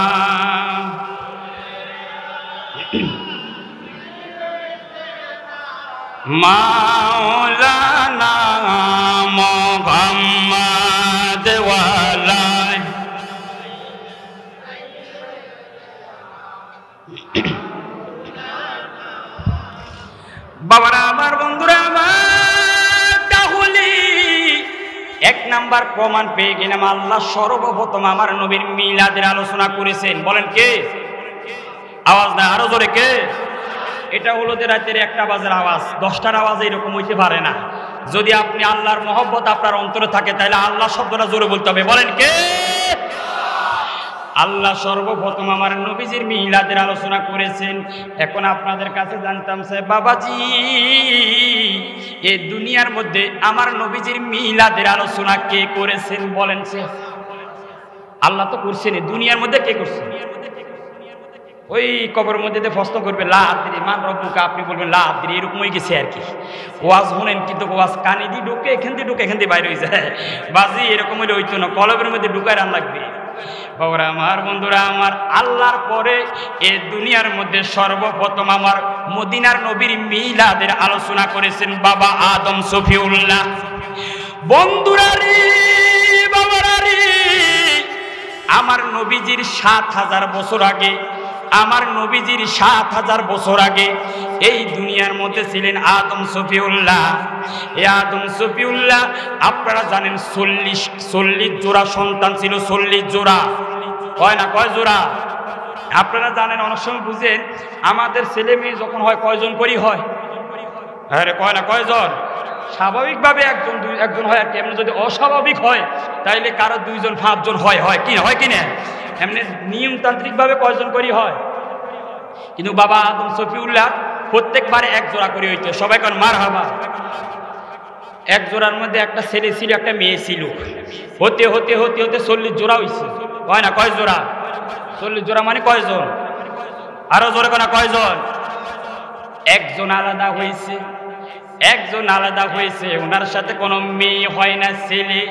Speaker 1: মাওলানা মুহাম্মদ ওয়ালা বাবারা আমার, বন্ধুরা আমার, তাহলে এক নাম্বার প্রমাণ পেয়ে গেলাম আল্লাহ সর্বপ্রথম আমার নবীর মিলাদের আলোচনা করেছেন। বলেন কে? আওয়াজ না, আরো জোরে কে? এটা হলো যে রাতের 1টা বাজের আওয়াজ, 10টার আওয়াজ এরকম হইতে পারে না। যদি আপনি আল্লাহর মহব্বত আপনার অন্তরে থাকে তাহলে আল্লাহ শব্দটা জোরে বলতে হবে। বলেন কে? আল্লাহ সর্বপ্রথম আমার নবীজির মিলাদের আলোচনা করেছেন। এখন আপনাদের কাছে জানতাম চাই, বাবাজি এই দুনিয়ার মধ্যে আমার নবীজির মিলাদের আলোচনা কে করেছেন? বলেন সে আল্লাহ তো করছেন, দুনিয়ার মধ্যে কে করছেন? ওই কবরের মধ্যে প্রশ্ন করবে লা আদরি মান রব্বুকা, আপনি বলবেন লা আদরি, এরকম হয়ে গেছে আর কি। ওয়াজ শুনেন কিন্তু ওয়াজ কানে দিয়ে ঢুকে, এখান দিয়ে ঢুকে এখান দিয়ে বাইরে হয়ে যায়। বাজি এরকম হলে হইতো না, কলবের মধ্যে ঢুকায় রান লাগবে। বাবারা আমার, বন্ধুরা আমার, আল্লাহর পরে এই দুনিয়ার মধ্যে সর্বপ্রথম আমার মদিনার নবীর মিলাদের আলোচনা করেছেন বাবা আদম শফিউল্লাহ। বন্ধুরা রে, বাবারা রে, আমার নবীজির 7000 বছর আগে, আমার নবীজির 7000 বছর আগে এই দুনিয়ার মধ্যে ছিলেন আদম শফিউল্লাহ। এই আদম শফিউল্লাহ আপনারা জানেন 40 জোড়া সন্তান ছিল। 40 জোড়া হয় না, কয় জোড়া? আপনারা জানেন, অনেক সময় বুঝেন আমাদের ছেলে মেয়ে যখন হয় কয়জন করি হয়? আরে কয় না, কয়জন? স্বাভাবিকভাবে একজন হয় আর কি। এমনি যদি অস্বাভাবিক হয় তাইলে কারো 2জন 5জন হয় কি হয় কি না? এমনি নিয়মতান্ত্রিকভাবে কয়জন করি হয়? কিন্তু বাবা আদম শফিউল্লাহ প্রত্যেকবারে 1 জোড়া করে হইতো। সবাই কোন মারহাবা। 1 জোড়ার মধ্যে একটা ছেলে ছিল, একটা মেয়ে ছিল। হতে হতে হতে হতে 40 জোড়া হয়েছে। হয় না, কয় জোড়া? 40 জোড়া মানে কয়জন? আরো জোরে কোনা, কয়জন? 1জন আলাদা হয়েছে, 1জন আলাদা হয়েছে, ওনার সাথে কোনো মেয়ে হয় না, ছেলে।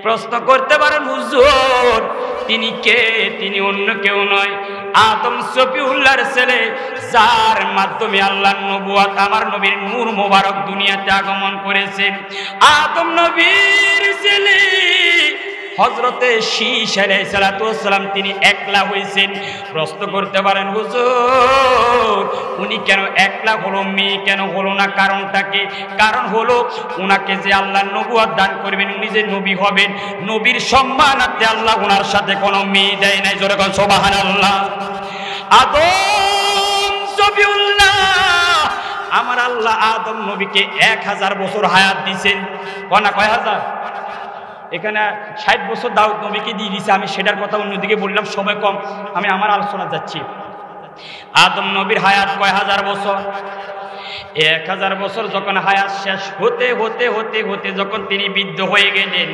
Speaker 1: প্রশ্ন করতে পারেন হুজুর তিনি কে? তিনি অন্য কেউ নয়, আদম শফিউল্লাহর ছেলে, যার মাধ্যমে আল্লাহর নবুয়ত আমার নবীর নূর মোবারক দুনিয়াতে আগমন করেছেন। আদম নবীর ছেলে হযরতে শীশ আলাইহিস সালাতু ওয়াস সালাম তিনি একলা হয়েছেন। প্রশ্ন করতে পারেন হুজুর উনি কেন একলা হলো, মেয়ে কেন হলো না? কারণটা কি? কারণ হলো উনাকে যে আল্লাহ নবুয়ত দান করবেন, উনি যে নবী হবেন, নবীর সম্মানার্থে আল্লাহ উনার সাথে কোনো মেয়ে দেয় নাই। জোরে কোন সুবহানাল্লাহ। আদম শফিউল্লাহ আমার আল্লাহ আদম নবীকে 1000 বছর হায়াত দিয়েছেন। কোনা কয় হাজার? এখানে 60 বছর দাউদ নবীকে দিয়ে দিয়েছে। আমি সেটার কথা অন্যদিকে বললাম, সময় কম, আমি আমার আলোচনা যাচ্ছি। আদম নবীর হায়াত কয় হাজার বছর? 1000 বছর। যখন হায়াত শেষ হতে হতে হতে হতে যখন তিনি বৃদ্ধ হয়ে গেলেন,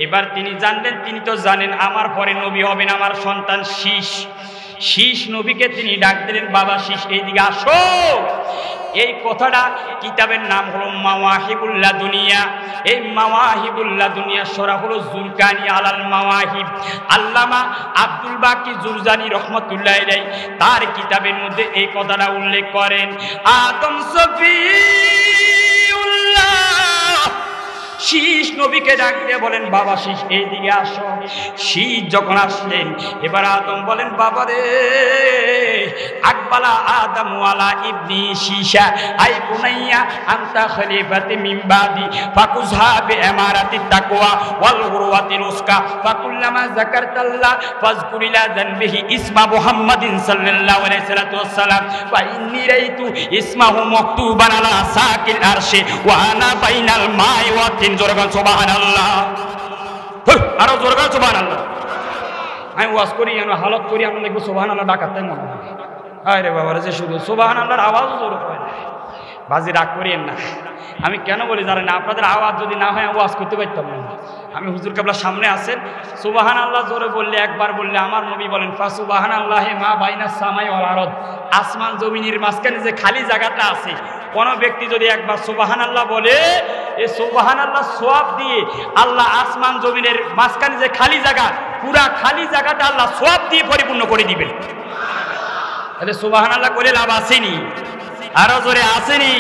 Speaker 1: এবার তিনি জানলেন, তিনি তো জানেন আমার পরে নবী হবেন আমার সন্তান শীশ। শীশ নবীকে তিনি ডাক দিলেন, বাবা শীশ এইদিকে আসো। এই কথাটা কিতাবের নাম হলো মাওয়াহিবুল লাদুনিয়া। এই মাওয়াহিবুল লাদুনিয়া সূরা হলো জুরকানি আলাল মাওয়াহিব। আল্লামা আব্দুল বাকি জুরজানি রহমাতুল্লাহ আলাইহি তার কিতাবের মধ্যে এই কথাটা উল্লেখ করেন। আদম শফিউল্লাহ শীশ নবীকে ডাক দিয়ে বলেন বাবা শীষ এইদিকে আসো। শীষ যখন আসলেন এবার আদম বলেন বাবা রে আকবালা আদম ওয়ালা ইবনি শীষা আই বুনাইয়া আনতা খলিফাতি মিন বাদি ফাকুযহা বিইমারাতি তাকওয়া ওয়াল উরওয়াতিল উসকা ফাকুল্লামা যাকারতাল্লাহ ফাযকুরিলা যানবিহি ইসমা মুহাম্মাদিন সাল্লাল্লাহু আলাইহি ওয়াসাল্লাম ওয়া ইন্নী রাইতু ইসমাহু মাকতুবান আলা সাকিল আরশি ওয়া আনা বাইনাল মাই ওয়া তিন। জোরে বল সুবহানাল্লাহ, আরো জোরে বল সুবহানাল্লাহ। আমি ওয়াজ করি আমি হালত করি আমরা দেখবো সুবহানাল্লাহ ডাকাতে মনে হয়। আরে বাবা যে শুধু সুবহানাল্লাহর আওয়াজ জোরে হয় না, বাজি রাগ করিয়েন না। আমি কেন বলি জানেন না, আপনাদের আওয়াজ যদি না হয় ওয়াজ করতে পারতাম না। আমি হুজুর কেবলা সামনে আছেন, সুবহানাল্লাহ জোরে বললে একবার বললে আমার নবী বলেন ফা সুবহানাল্লাহি মা বাইনা সামাই ওয়াল আরদ, আসমান জমিনের মাঝখানে যে খালি জায়গাটা আছে কোন ব্যক্তি যদি একবার সুবহানাল্লাহ বলে এই সুবহানাল্লাহ সওয়াব দিয়ে আল্লাহ আসমান জমিনের মাঝখানে যে খালি জায়গা পুরা খালি জায়গাটা আল্লাহ সওয়াব দিয়ে পরিপূর্ণ করে দিবেন। তাহলে সুবহানাল্লাহ বলে লাভ আসেনি, আরো জোরে আসেনি।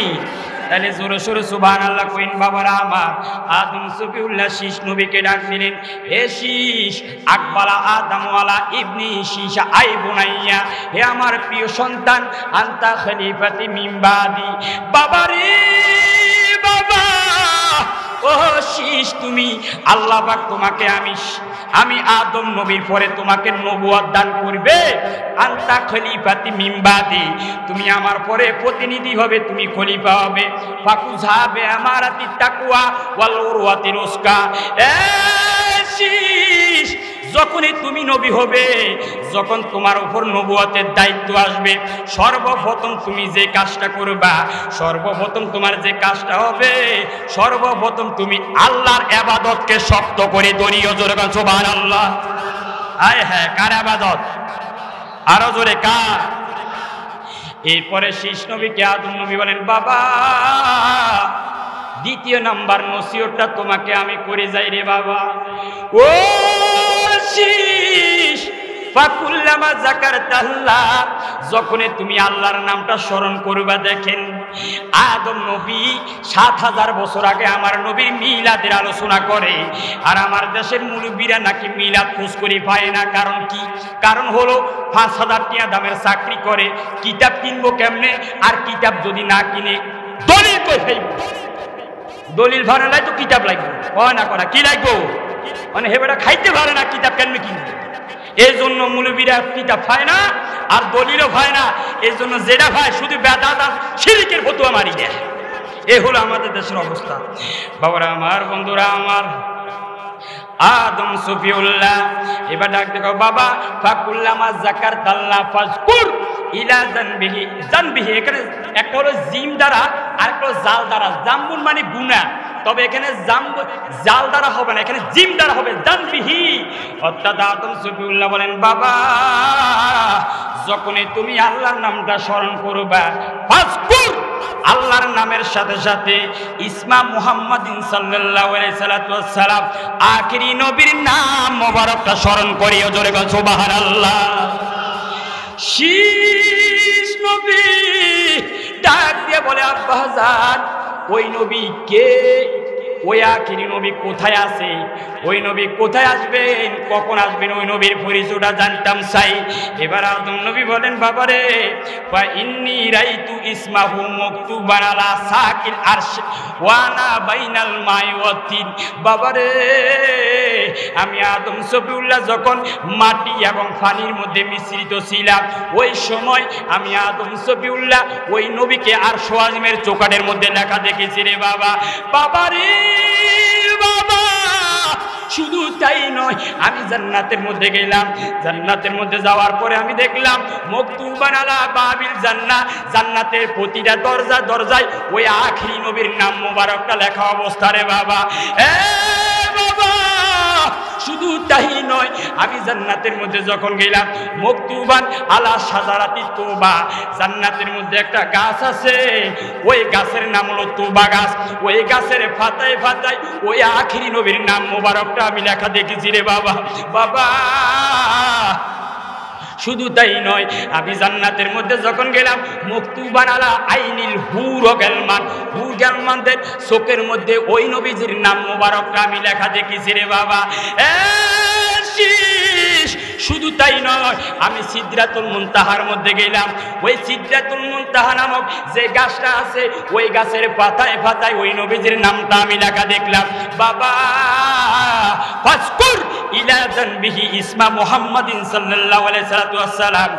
Speaker 1: তাহলে জোরে সোরে সুবহানাল্লাহ কইন বাবারা আমার। আদম সফিউল্লাহ শীষ নবীকে ডাক দিলেন হে শীষ আকবালা আদম ওয়ালা ইবনি শীষা আই বুনাইয়া, হে আমার প্রিয় সন্তান আনতা খলিফাতি মিন বাদি। বাবারে বাবা ও শীষ তুমি আল্লাহ পাক তোমাকে আমি আদম নবীর পরে তোমাকে নবুয়ত দান করবে। আনতা খলিফাতি মিন বাদি, তুমি আমার পরে প্রতিনিধি হবে, তুমি খলিফা হবে। ফাকুযহা বিইমারাতি তাকওয়া ওয়াল উরওয়াতিল উসকা। এ শীষ যখনই তুমি নবী হবে, যখন তোমার উপর নবুয়তের দায়িত্ব আসবে, সর্বপ্রথম তুমি যে কাজটা করবা, সর্বপ্রথম তোমার যে কাজটা হবে, সর্বপ্রথম তুমি আল্লাহর ইবাদতকে শক্ত করে ধরিও। জোরে বল সুবহানাল্লাহ। আয় হ্যাঁ, কার ইবাদত? আরো জোরে কার? এরপরে শীষ নবীকে আদম নবী বলেন বাবা দ্বিতীয় নাম্বার নসিহতটা তোমাকে আমি করে যাই রে বাবা। ও শীষ ফাকুল্লামা যাকারতাল্লাহ, যখনই তুমি আল্লাহর নামটা স্মরণ করবা, দেখেন আদম নবী ৭০০০ বছর আগে আমার নবীর মিলাদের আলোচনা করে, আর আমার দেশের মুরব্বীরা নাকি মিলাদ খোঁজ করে পায় না। কারণ কি? কারণ হলো ৫০০০ টাকা দামের চাকরি করে, কিতাব কিনবো কেমনে? আর কিতাব যদি না কিনে দলিল কই পাইব? দলিল ভাড়া নাই তো কিতাব লাগবে, হয় না করা কি লাগবো? মানে হেবেটা খাইতে পারে না, কিতাব কেমনে কিনবে? এই জন্য মুলবিরা কিতাব পায় না আর দলিলও পায় না। এই জন্য যেটা পায় শুধু বেদাত আর শিরকের ফতোয়া মারি দেয়। এ হলো আমাদের দেশের অবস্থা। বাবারা আমার, বন্ধুরা আমার, আদম সফিউল্লাহ এবার ডাক দেখো বাবা ফাকুল্লামা যাকারতাল্লাহ ফাজকুর ইলা জানবিহি। জানবিহি এখানে একটা হলো জিম দ্বারা আর একটা হলো জাল দ্বারা। জাম্বুন মানে গুনাহ, তবে এখানে জাল দ্বারা হবে না, এখানে জিম দ্বারা হবে জানবিহি। অর্থাৎ আদম সফিউল্লাহ বলেন বাবা যখনই তুমি আল্লাহর নামটা স্মরণ করবা, ফাজকুর আল্লাহর নামের সাথে সাথে ইসমা মুহাম্মাদিন সাল্লাল্লাহু আলাইহি ওয়াসাল্লাম আখিরি নবীর নাম মোবারকটা স্মরণ করিও। জোরে বল সুবহানাল্লাহ। শীষ নবী ডাক দিয়ে বলে আব্বাজান ওই নবী কে? ওই আখিরি নবী কোথায় আছে? ওই নবী কোথায় আসবেন, কখন আসবেন? ওই নবীর পরিচয়টা জানতাম চাই। এবার আদম নবী বলেন বাবারে ফা ইন্নী রাইতু ইসমাহু মাকতুবান আলা সাকিল আরশ ওয়া আনা বাইনাল মাই ওয়া তিন। বাবারে আমি আদম সফিউল্লাহ যখন মাটি এবং পানির মধ্যে মিশ্রিত ছিলাম, ওই সময় আমি আদম সফিউল্লাহ ওই নবীকে আরশ আযমের চৌকাঠের মধ্যে লেখা দেখেছি রে বাবা। বাবারে বাবা শুধু তাই নয়, আমি জান্নাতের মধ্যে গেলাম, জান্নাতের মধ্যে যাওয়ার পরে আমি দেখলাম মাকতুবান আলা বাবিল জান্নাহ, জান্নাতের প্রতিটা দরজা দরজায় ওই আখিরি নবীর নাম মোবারকটা লেখা অবস্থা রে বাবা। বাবা শুধু তাই নয়, আমি জান্নাতের মধ্যে যখন গেলাম মাকতুবান আলা শাজারাতি তওবা, জান্নাতের মধ্যে একটা গাছ আছে, ওই গাছের নাম হলো তওবা গাছ। ওই গাছের পাতায় পাতায় ওই আখিরি নবীর নাম মোবারকটা আমি লেখা দেখেছি রে বাবা। বাবা শুধু তাই নয়, আমি জান্নাতের মধ্যে যখন গেলাম, মকতুবান আলা আইনিল হুর গেলমান, হুর গেলমানদের চোখের মধ্যে ওই নবীজির নাম মোবারকটা আমি লেখা দেখেছি রে বাবা। শুধু তাই নয়, আমি সিদরাতুল মুনতাহার মধ্যে গেলাম। ওই সিদরাতুল মুনতাহা নামক যে গাছটা আছে, ওই গাছের পাতায় পাতায় ওই নবীজির নামটা আমি লেখা দেখলাম। বাবা ফাজকুর ইলা যানবিহি ইসমা মুহাম্মাদিন সাল্লাল্লাহু আলাইহি ওয়াসাল্লাম,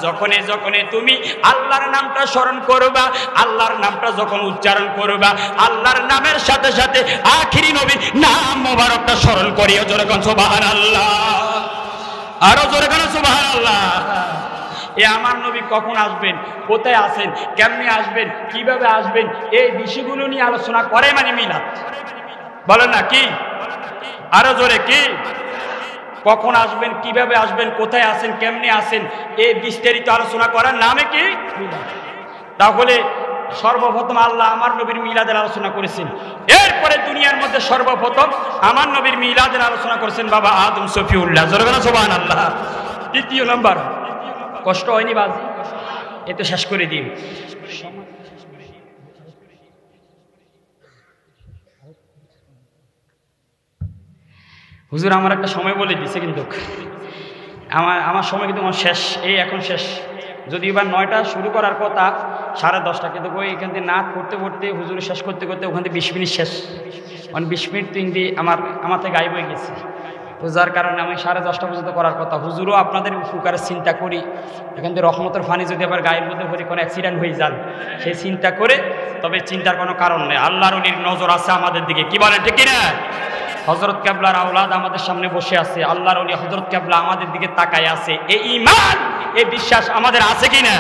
Speaker 1: যখনই যখনই তুমি আল্লাহর নামটা স্মরণ করবা, আল্লাহর নামটা যখন উচ্চারণ করবা, আল্লাহর নামের সাথে সাথে আখিরি নবীর নাম মোবারকটা স্মরণ করিও। জোরে কোন সুবহানাল্লাহ, আরো জোরে কোন সুবহানাল্লাহ। এ আমার নবী কখন আসবেন, কোথায় আসেন, কেমনে আসবেন, কিভাবে আসবেন, এই বিষয়গুলো নিয়ে আলোচনা করে মানে মিলাদ। বলেন না কি? আরো জোরে কি? কখন আসবেন, কিভাবে আসবেন, কোথায় আসেন, কেমনে আসেন, এই বিস্তারিত আলোচনা করার নামে কি মিলাদ। তাহলে সর্বপ্রথম আল্লাহ আমার নবীর মিলাদের আলোচনা করেছেন। এরপরে দুনিয়ার মধ্যে সর্বপ্রথম আমার নবীর মিলাদের আলোচনা করেছেন বাবা আদম শফিউল্লাহ। জোরে বলেন সুবহানাল্লাহ। দ্বিতীয় নাম্বার, কষ্ট হয়নি বাজি? এ তো শেষ করে দিন। হুজুর আমার একটা সময় বলে দিছে, কিন্তু আমার সময় কিন্তু আমার শেষ, এই এখন শেষ। যদি এবার 9টা শুরু করার কথা 10:30, কিন্তু ওই এখান থেকে নাচ করতে করতে হুজুর শেষ করতে করতে ওখান থেকে 20 মিনিট শেষ, মানে 20 মিনিট তো ইংরেজি আমার থেকে গায়েব হয়ে গেছে। তো যার কারণে আমি 10:30 পর্যন্ত করার কথা। হুজুরও আপনাদের উপকারের চিন্তা করি, এখান থেকে রহমতের ফানি যদি আবার গায়ের মধ্যে পড়ে কোনো অ্যাক্সিডেন্ট হয়ে যান, সেই চিন্তা করে, তবে চিন্তার কোনো কারণ নেই। আল্লাহর ওলির নজর আছে আমাদের দিকে, কি বলেন ঠিক কিনা? হযরত কেবলার আওলাদ আমাদের সামনে বসে আছে, আল্লাহর ওলি হযরত কেবলা আমাদের দিকে তাকায় আছে। এই ঈমান, এই বিশ্বাস আমাদের আছে কিনা?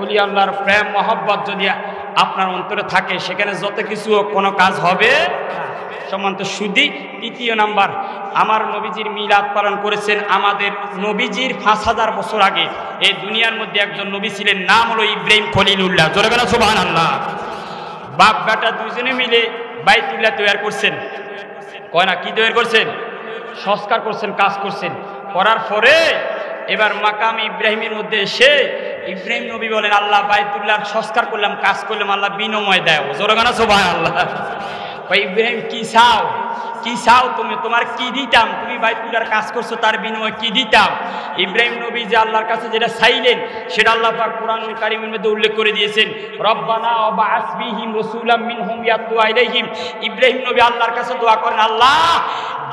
Speaker 1: ওলি আল্লাহর প্রেম মহব্বত যদি আপনার অন্তরে থাকে, সেখানে যত কিছু কোনো কাজ হবে। সম্মানিত সুধী, তৃতীয় নাম্বার, আমার নবীজির মিলাদ পালন করেছেন আমাদের নবীজির 5000 বছর আগে এই দুনিয়ার মধ্যে একজন নবী ছিলেন, নাম হলো ইব্রাহিম খলিলুল্লাহ। জোরে বলেন সুবহানাল্লাহ। বাপ বেটা দুইজনে মিলে বাইতুল্লাহ তৈরি করছেন। কয় না, কি তৈরি করছেন? সংস্কার করছেন, কাজ করছেন। করার পরে এবার মাকাম ইব্রাহিমের মধ্যে এসে ইব্রাহিম নবী বলেন, আল্লাহ বাইতুল্লাহর সংস্কার করলাম, কাজ করলাম, আল্লাহ বিনিময় দেয়। জোরে বলেন সুবহানাল্লাহ। ইব্রাহিম কি চাও, কি চাও তুমি, তোমার কি দিতাম, তুমি বাইতুল্লাহর কাজ করছো, তার বিনিময়ে কি দিতাম? ইব্রাহিম নবী যে আল্লাহর কাছে যেটা চাইলেন, সেটা আল্লাহ পাক কুরআনুল কারীমের মধ্যে উল্লেখ করে দিয়েছেন। রব্বানা ওয়াবআস বিহিম রাসূলাম মিনহুম ইয়াতলু আলাইহিম। ইব্রাহিম নবী আল্লাহর কাছে দোয়া করেন, আল্লাহ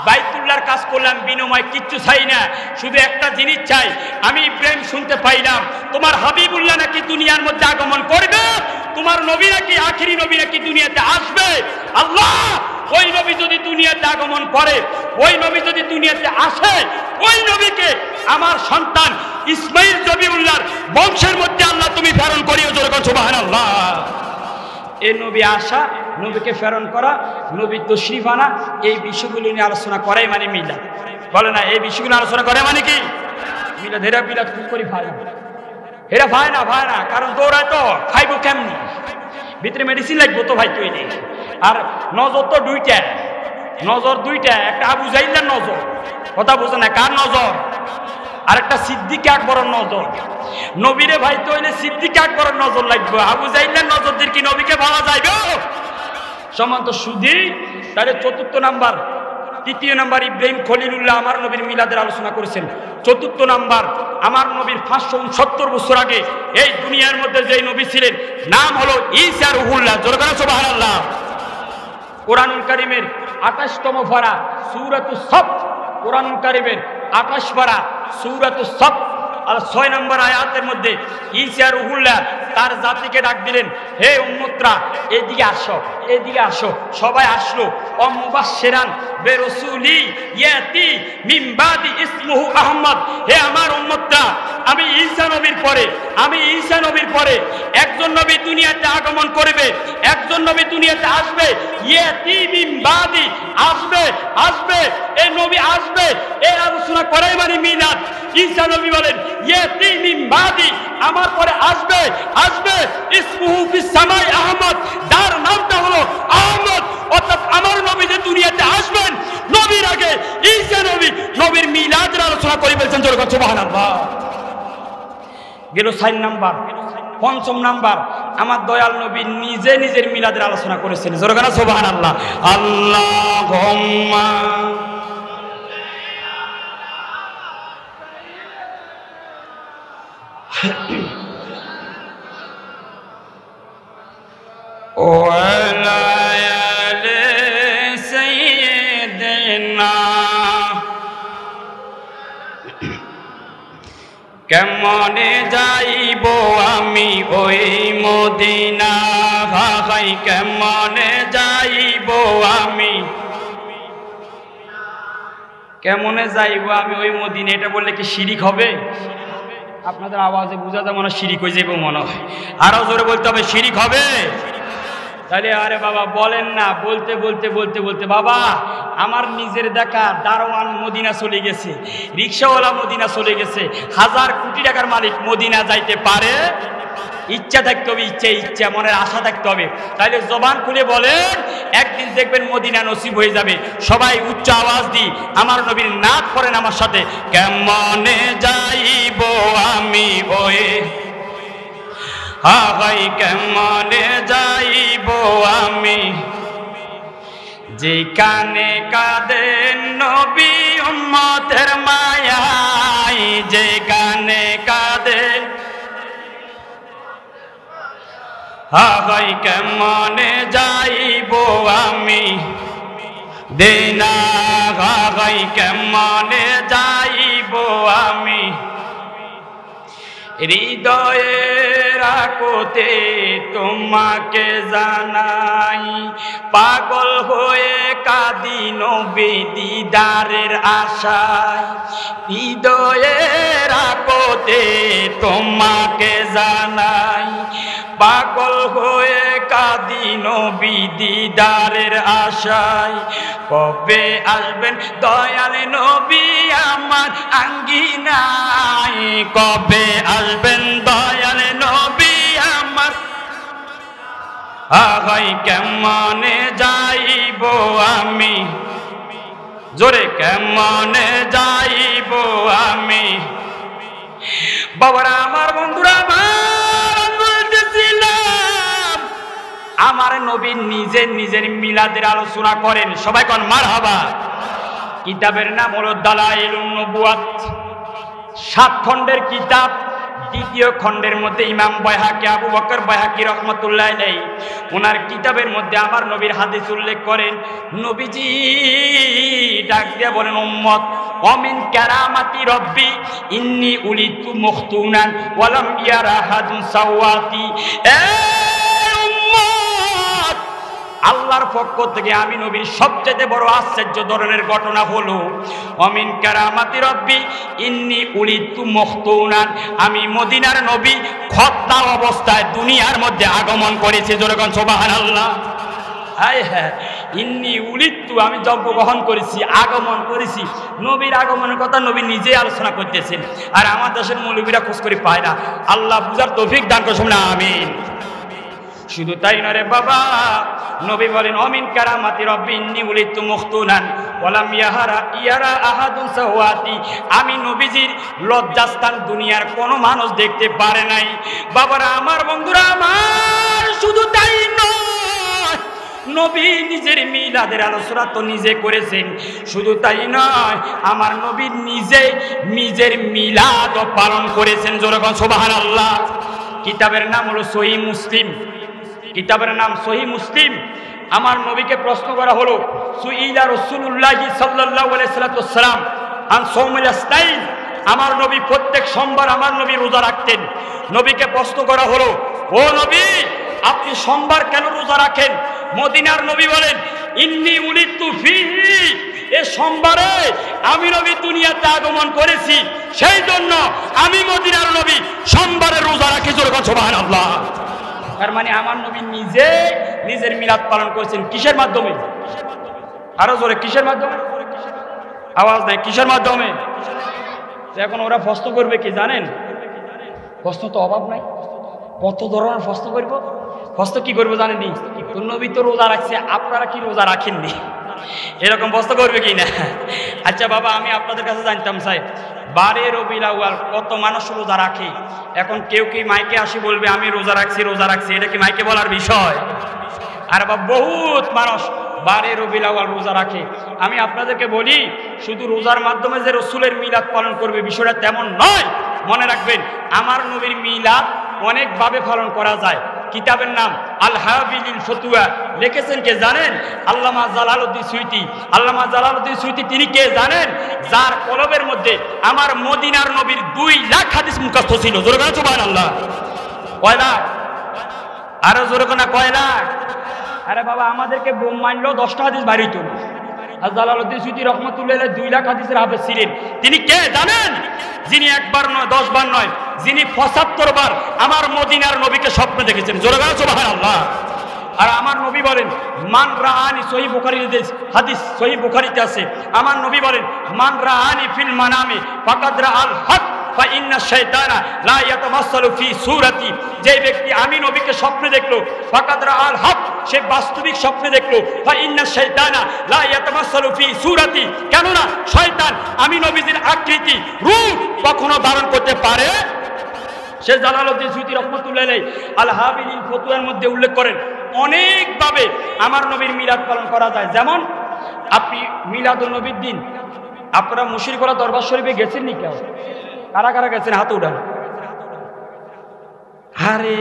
Speaker 1: বাইতুল্লাহর কাজ করলাম, বিনিময় কিচ্ছু চাই না, শুধু একটা জিনিস চাই। আমি ইব্রাহিম শুনতে পাইলাম তোমার হাবিবুল্লাহ নাকি দুনিয়ার মধ্যে আগমন করবে, তোমার নবী নাকি আখিরি নবী নাকি দুনিয়াতে আসবে। আল্লাহ ওই নবী যদি দুনিয়াতে আগমন করে, ওই নবী যদি দুনিয়াতে আসে, ওই নবীকে আমার সন্তান ইসমাইল জবিউল্লাহর বংশের মধ্যে আল্লাহ তুমি প্রেরণ করিও। জোরে বলেন সুবহানাল্লাহ। এই নবী আসা, নবীকে প্রেরণ করা, নবী তশরিফ আনা, এই বিষয়গুলো নিয়ে আলোচনা করাই মানে মিলাদ। বলে না, এই বিষয়গুলো আলোচনা করে মানে কি মিলাদ। এরা মিলাদ খুব করি ভাই না, এরা ভাই না, ভাই না, কারণ দৌড়ায় তো খাইবো কেমনি, ভিতরে মেডিসিন লাগবো তো ভাই তৈরি। আর নজর তো দুইটা, নজর দুইটা, একটা আবু জাইলের নজর, কথা বোঝে না, কার নজর? আর একটা সিদ্দিক আকবরের নজর। নবীরে ভাই তো হইলে সিদ্দিক আকবরের নজর লাগবে, আবু জাইলের নজর দিয়ে কি নবীকে ভাবা যাইবে? সম্মানিত সুধী, তাহলে চতুর্থ নাম্বার, তৃতীয় নাম্বার ইব্রাহিম খলিলুল্লাহ আমার নবীর মিলাদের আলোচনা করেছেন। চতুর্থ নাম্বার, আমার নবীর 569 বছর আগে এই দুনিয়ার মধ্যে যেই নবী ছিলেন, নাম হলো ঈসা রুহুল্লাহ। জোরে বলেন সুবহানাল্লাহ। কুরআনুল কারীমের 28তম পারা সূরাতুস সাফ, কুরআনুল কারীমের 28 পারা সূরাতুস সাফ আর 6 নম্বর আয়াতের মধ্যে ঈসা রুহুল্লাহ তার জাতিকে ডাক দিলেন, হে উম্মতরা এদিকে আসো, এদিকে আসো। সবাই আসলো। ও মুবাশশিরান বিরাসূলি ইয়াতি মিন বাদি ইসমুহু আহমদ। হে আমার উম্মতরা, আমি ঈসা নবীর পরে একজন নবী দুনিয়াতে আগমন করবে, একজন নবী দুনিয়াতে আসবে। ইয়াতি মিন বাদি, আসবে এই নবী আসবে, এই আলোচনা করাই মানে মিলাদ। ঈসা নবী বলেন, ইয়াতি মিন বাদি, আমার পরে আসবে ইসমুহু ফিস সামাই আহমদ, তার নামটা হলো আহমদ। অর্থাৎ আমার নবী যে দুনিয়াতে আসবেন, নবীর আগে ঈসা নবীর মিলাদের আলোচনা করে বলছেন। জোরে বলেন সুবহানাল্লাহ। গেল 4 নাম্বার। 5ম নাম্বার, আমার দয়াল নবী নিজে নিজের মিলাদের আলোচনা করেছেন। জোরে কানা সুবহানাল্লাহ। আল্লাহুম্মা ওয়ালা আলি সাইয়্যিদিনা। কেমনে যাইব আমি ওই মদিনা, ভাই কেমনে যাইব আমি, কেমনে যাইব আমি ওই মদিনা। এটা বললে কি শিরিক হবে? আপনাদের আওয়াজে বোঝা যায় মনে হয় শিরিক হয়ে যাবে, মনে হয় আরো জোরে বলতে হবে শিরিক হবে। তাহলে আরে বাবা বলেন না, বলতে বলতে বলতে বলতে বাবা আমার নিজের দেখা দারোয়ান মদিনা চলে গেছে, রিক্সাওয়ালা মদিনা চলে গেছে, 1000 কোটি টাকার মালিক মদিনা যাইতে পারে? ইচ্ছা থাকতে হবে, ইচ্ছা মনের আশা থাকতে হবে। তাহলে জবান খুলে বলেন, একদিন দেখবেন মদিনা নসিব হয়ে যাবে। সবাই উচ্চ আওয়াজ দি আমার নবীর নাত পড়েন আমার সাথে। কেমনে যাইব আমি ওই, ভাই কেমনে যাইব আমি, যেখানে কাঁদেন নবী উম্মতের মায়ায়, যেখানে কাঁদেন ভাই কেমনে যাইব আমি, দেনা ভাই কেমনে যাইব আমি, হৃদয়ের আকোতে তোমাকে জানাই, পাগল হয়ে কাঁদি নবী দিদারের আশায়, হৃদয়ের আকোতে তোমাকে জানাই, পাগল হয়ে কাঁদি নবী দিদারের আশায়। কবে আসবেন দয়াল নবী আমার আঙ্গিনায়, কবে আসবেন দয়াল নবী আমার, ভাই কেমনে যাইব আমি, জোরে কেমনে যাইব আমি। বাবারা আমার, বন্ধুরা আমার, বলতেছিলাম আমার নবী নিজের নিজের মিলাদের আলোচনা করেন। সবাই কোন মারহাবা। কিতাবের নাম হলো দালাইলুন নবুয়াত, 7 খণ্ডের কিতাব। দ্বিতীয় খণ্ডের মধ্যে ইমাম বাইহাকি, আবু বকর বাইহাকি রহমতুল্লাহ আলাইহি ওনার কিতাবের মধ্যে আমার নবীর হাদিস উল্লেখ করেন। নবীজি ডাক দিয়ে বলেন, উম্মত ওমিন কারামাতি রব্বি ইন্নী উলিতু মখতুনান ওয়ালাম ইয়ারা হাদুন সাওয়াতি। আল্লাহর পক্ষ থেকে আমি নবীর সবচেয়ে বড় আশ্চর্য ধরনের ঘটনা হলো, অমিন কারামাতি রব্বি ইন্নী উলিতু মখতুনান, আমি মদিনার নবী খৎনা অবস্থায় দুনিয়ার মধ্যে আগমন করেছি। জোরেগণ সুবহানাল্লাহ। হায় হ্যাঁ, ইন্নী উলিতু, আমি জন্মগ্রহণ করেছি, আগমন করেছি। নবীর আগমনের কথা নবী নিজেই আলোচনা করতেছেন, আর আমার দেশের মৌলবীরা খোঁজ করে পায় না। আল্লাহ বুঝার তৌফিক দান করুন, আমিন। শুধু তাই নয় বাবা, নবী বলেন অমিন কারামাতি রব্বি ইন্নী উলিতু মখতুনান ওয়ালাম ইয়ারা আহাদুন সাওয়াতি, আমি নবীজির লজ্জাস্থান দুনিয়ার কোনো মানুষ দেখতে পারে নাই। বাবারা আমার, বন্ধুরা আমার, শুধু তাই নয়, নবী নিজের মিলাদের আলোচনা তো নিজে করেছেন। শুধু তাই নয়, আমার নবী নিজে নিজের মিলাদ পালন করেছেন। জোরে সুবহানাল্লাহ। কিতাবের নাম হলো সহিহ মুসলিম, কিতাবের নাম সহিহ মুসলিম। আমার নবীকে প্রশ্ন করা হলো, সুইলা রাসূলুল্লাহি সাল্লাল্লাহু আলাইহি ওয়াসাল্লাম আন সাওমিল ইসনাইন, আমার নবী প্রত্যেক সোমবার আমার নবী রোজা রাখতেন। নবীকে প্রশ্ন করা হলো, ও নবী আপনি সোমবার কেন রোজা রাখেন? মদিনার নবী বলেন, ইন্নী উলিতু ফিহি, এই সোমবারে আমি নবী দুনিয়াতে আগমন করেছি, সেই জন্য আমি মদিনার নবী সোমবারে রোজা রাখি। জোরে সুবহানাল্লাহ। তার মানে আমার নবী নিজে নিজের মিলাদ পালন করেছেন। কিসের মাধ্যমে? আরো জোরে, কিসের মাধ্যমে? আওয়াজ নাই, কিসের মাধ্যমে? এখন ওরা প্রশ্ন করবে কি জানেন? প্রশ্ন তো অভাব নাই, কত ধরনের প্রশ্ন করবো। প্রশ্ন কি করবো জানেনি? নবী তো রোজা রাখছে, আপনারা কি রোজা রাখেননি? এরকম প্রশ্ন করবে কি না? আচ্ছা বাবা, আমি আপনাদের কাছে জানতাম চাই, 12 রবিউল আউয়াল কত মানুষ রোজা রাখে। এখন কেউ কি মাইকে আসি বলবে আমি রোজা রাখছি রোজা রাখছি, এটা কি মাইকে বলার বিষয়? আর বা বহুত মানুষ 12 রবিউল আউয়াল রোজা রাখে। আমি আপনাদেরকে বলি, শুধু রোজার মাধ্যমে যে রসুলের মিলাদ পালন করবে বিষয়টা তেমন নয়। মনে রাখবেন, আমার নবীর মিলাদ অনেকভাবে পালন করা যায়। কিতাবের নাম আল হাবিলিল ফতুয়া, লিখেছেন কে জানেন? আল্লামা জালালউদ্দিন সুয়ুতী। আল্লামা জালালউদ্দিন সুয়ুতী তিনি কে জানেন? যার কলবের মধ্যে আমার মদিনার নবীর 2 লাখ হাদিস মুখস্থ ছিল। জোরে বলেন সুবহানাল্লাহ। কয় লাখ? আরো জোরে কোনা কয় লাখ? আরে বাবা, আমাদেরকে বোম মানলেও 10টা হাদিস বাড়ি হইতো না। আর জালালউদ্দিন সুয়ুতী রহমাতুল্লাহ আলাইহি 2 লাখ হাদিসের হাফেজ ছিলেন। তিনি কে জানেন? যিনি একবার নয় 10 বার নয়, যিনি 75 বার আমার মদিনার নবীকে স্বপ্নে দেখেছেন। জোরে বলেন সুবহানাল্লাহ। আর আমার নবী বলেন, মান রাআনি, সহিহ বুখারীর হাদিস, সহিহ বুখারীতে আছে। আমার নবী বলেন, মান রাআনি ফিল মানামি ফাকাদ রাআল হক ফা ইন্না শাইতানা লা ইয়াতামাসসালু ফি সূরাতি। যে ব্যক্তি আমি নবীকে স্বপ্নে দেখলো, ফাকাদ রাআল হক, সে বাস্তবিক স্বপ্নে দেখলো। ফা ইন্না শাইতানা লা ইয়াতামাসসালু ফি সূরাতি, কেননা শয়তান আমি নবীজির আকৃতি রূপ কখনো ধারণ করতে পারে। সে জালালউদ্দিন সুয়ুতী রহমাতুল্লাহ আলাইহি আল হাবিলিল ফতুয়ার মধ্যে উল্লেখ করেন, অনেকভাবে আমার নবীর মিলাদ পালন করা যায়। যেমন আপনি মিলাদুন নবীর দিন আপনারা মুশরিকরা দরবার শরীফে গেছেন নি? কেউ কারা কারা গেছেন? হাত উঠান। আরে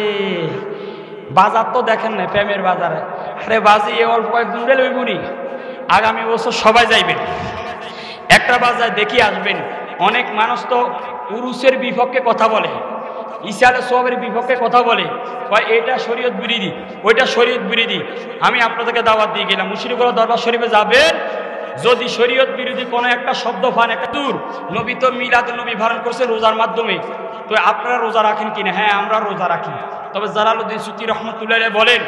Speaker 1: বাজার তো দেখেন না, প্রেমের বাজারে। আরে বাজি এ অল্প কয়েকজন গেলে ওই বুড়ি, আগামী বছর সবাই যাইবেন, একটা বাজার দেখি আসবেন। অনেক মানুষ তো উরুসের বিপক্ষে কথা বলে, ইসালে সবের বিপক্ষে কথা বলে, এটা শরীয়ত বিরোধী, ওইটা শরীয়ত বিরোধী। আমি আপনাদেরকে দাওয়াত দিয়ে গেলাম, মুশরিকরা দরবার শরীফে যাবেন, যদি শরীয়ত বিরোধী কোনো একটা শব্দ পান, একটা দূর নবী তো মিলাদুন নবী পালন করছে রোজার মাধ্যমে, তো আপনারা রোজা রাখেন কিনা? হ্যাঁ, আমরা রোজা রাখি। তবে জালালউদ্দিন সুয়ুতী রহমাতুল্লাহ আলাইহি বলেন,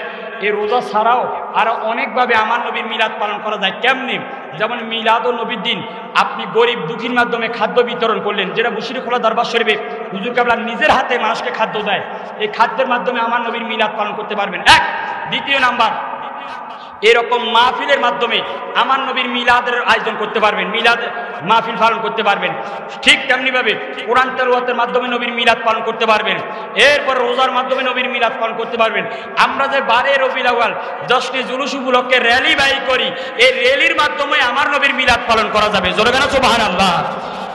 Speaker 1: এই রোজা ছাড়াও আরো অনেকভাবে আমার নবীর মিলাদ পালন করা যায়। কেমনি? যেমন মিলাদুন নবীর দিন আপনি গরিব দুঃখীর মাধ্যমে খাদ্য বিতরণ করলেন, যেটা মুশরিকরা দরবার শরীফে হুজুর কেবলা নিজের হাতে মানুষকে খাদ্য দেয়, এই খাদ্যের মাধ্যমে আমার নবীর মিলাদ পালন করতে পারবেন। এক। দ্বিতীয় নাম্বার, এরকম মাহফিলের মাধ্যমে আমার নবীর মিলাদের আয়োজন করতে পারবেন, মিলাদ মাহফিল পালন করতে পারবেন। ঠিক তেমনিভাবে কোরআন তেলাওয়াতের মাধ্যমে নবীর মিলাদ পালন করতে পারবেন। এরপর রোজার মাধ্যমে নবীর মিলাদ পালন করতে পারবেন। আমরা যে 12 রবিউল আউয়াল 10টি জুলুস উপলক্ষে র্যালি বাই করি, এই র্যালির মাধ্যমে আমার নবীর মিলাদ পালন করা যাবে। জোরে বলেন সুবহানাল্লাহ।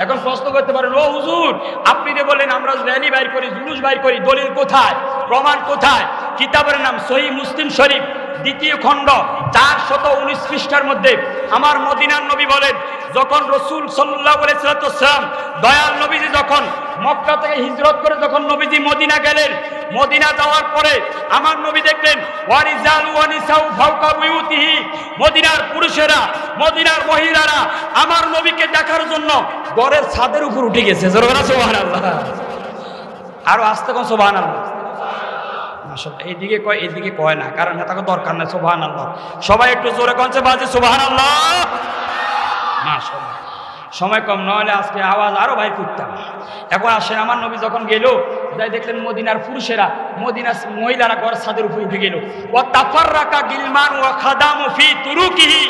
Speaker 1: এখন প্রশ্ন করতে পারেন, ও হুজুর আপনি যে বলেন আমরা র্যালি বাইর করি, জুলুস বাইর করি, দলিল কোথায়, প্রমাণ কোথায়? কিতাবের নাম সহিহ মুসলিম শরীফ, 2য় খণ্ড 419 পৃষ্ঠার মধ্যে আমার মদিনার নবী বলেন, যখন রাসূল সাল্লাল্লাহু আলাইহি ওয়াসাল্লাম দয়াল নবীজি যখন মক্কা থেকে হিজরত করে যখন নবীজি মদিনা গেলেন, মদিনা যাওয়ার পরে আমার নবী দেখলেন ওয়ারিজালু ওয়া নিসাউ ফাওকা বুয়ুতিহি, মদিনার পুরুষেরা, মদিনার মহিলারা আমার নবীকে দেখার জন্য ঘরের ছাদের উপর উঠে গেছে। জোরে বলেন সুবহানাল্লাহ। আরো আস্তে কোন সুবহানাল্লাহ। এইদিকে কয়, এদিকে কয় না, কারণ এটা দরকার না। সুবহানাল্লাহ। সবাই একটু জোরে কনছে বাজে সুবহানাল্লাহ। মাশাআল্লাহ। সময় কম, নইলে আজকে আওয়াজ আরো বাইর করতাম। এখন আসেন, আমার নবী যখন গেল, যাই দেখলেন মদিনার পুরুষেরা, মদিনার মহিলারা ঘর ছাদের উপর উঠে গেল। ওয়া তাফাররাকা গিলমান ওয়া খাদামু ফি তুরুকিহি,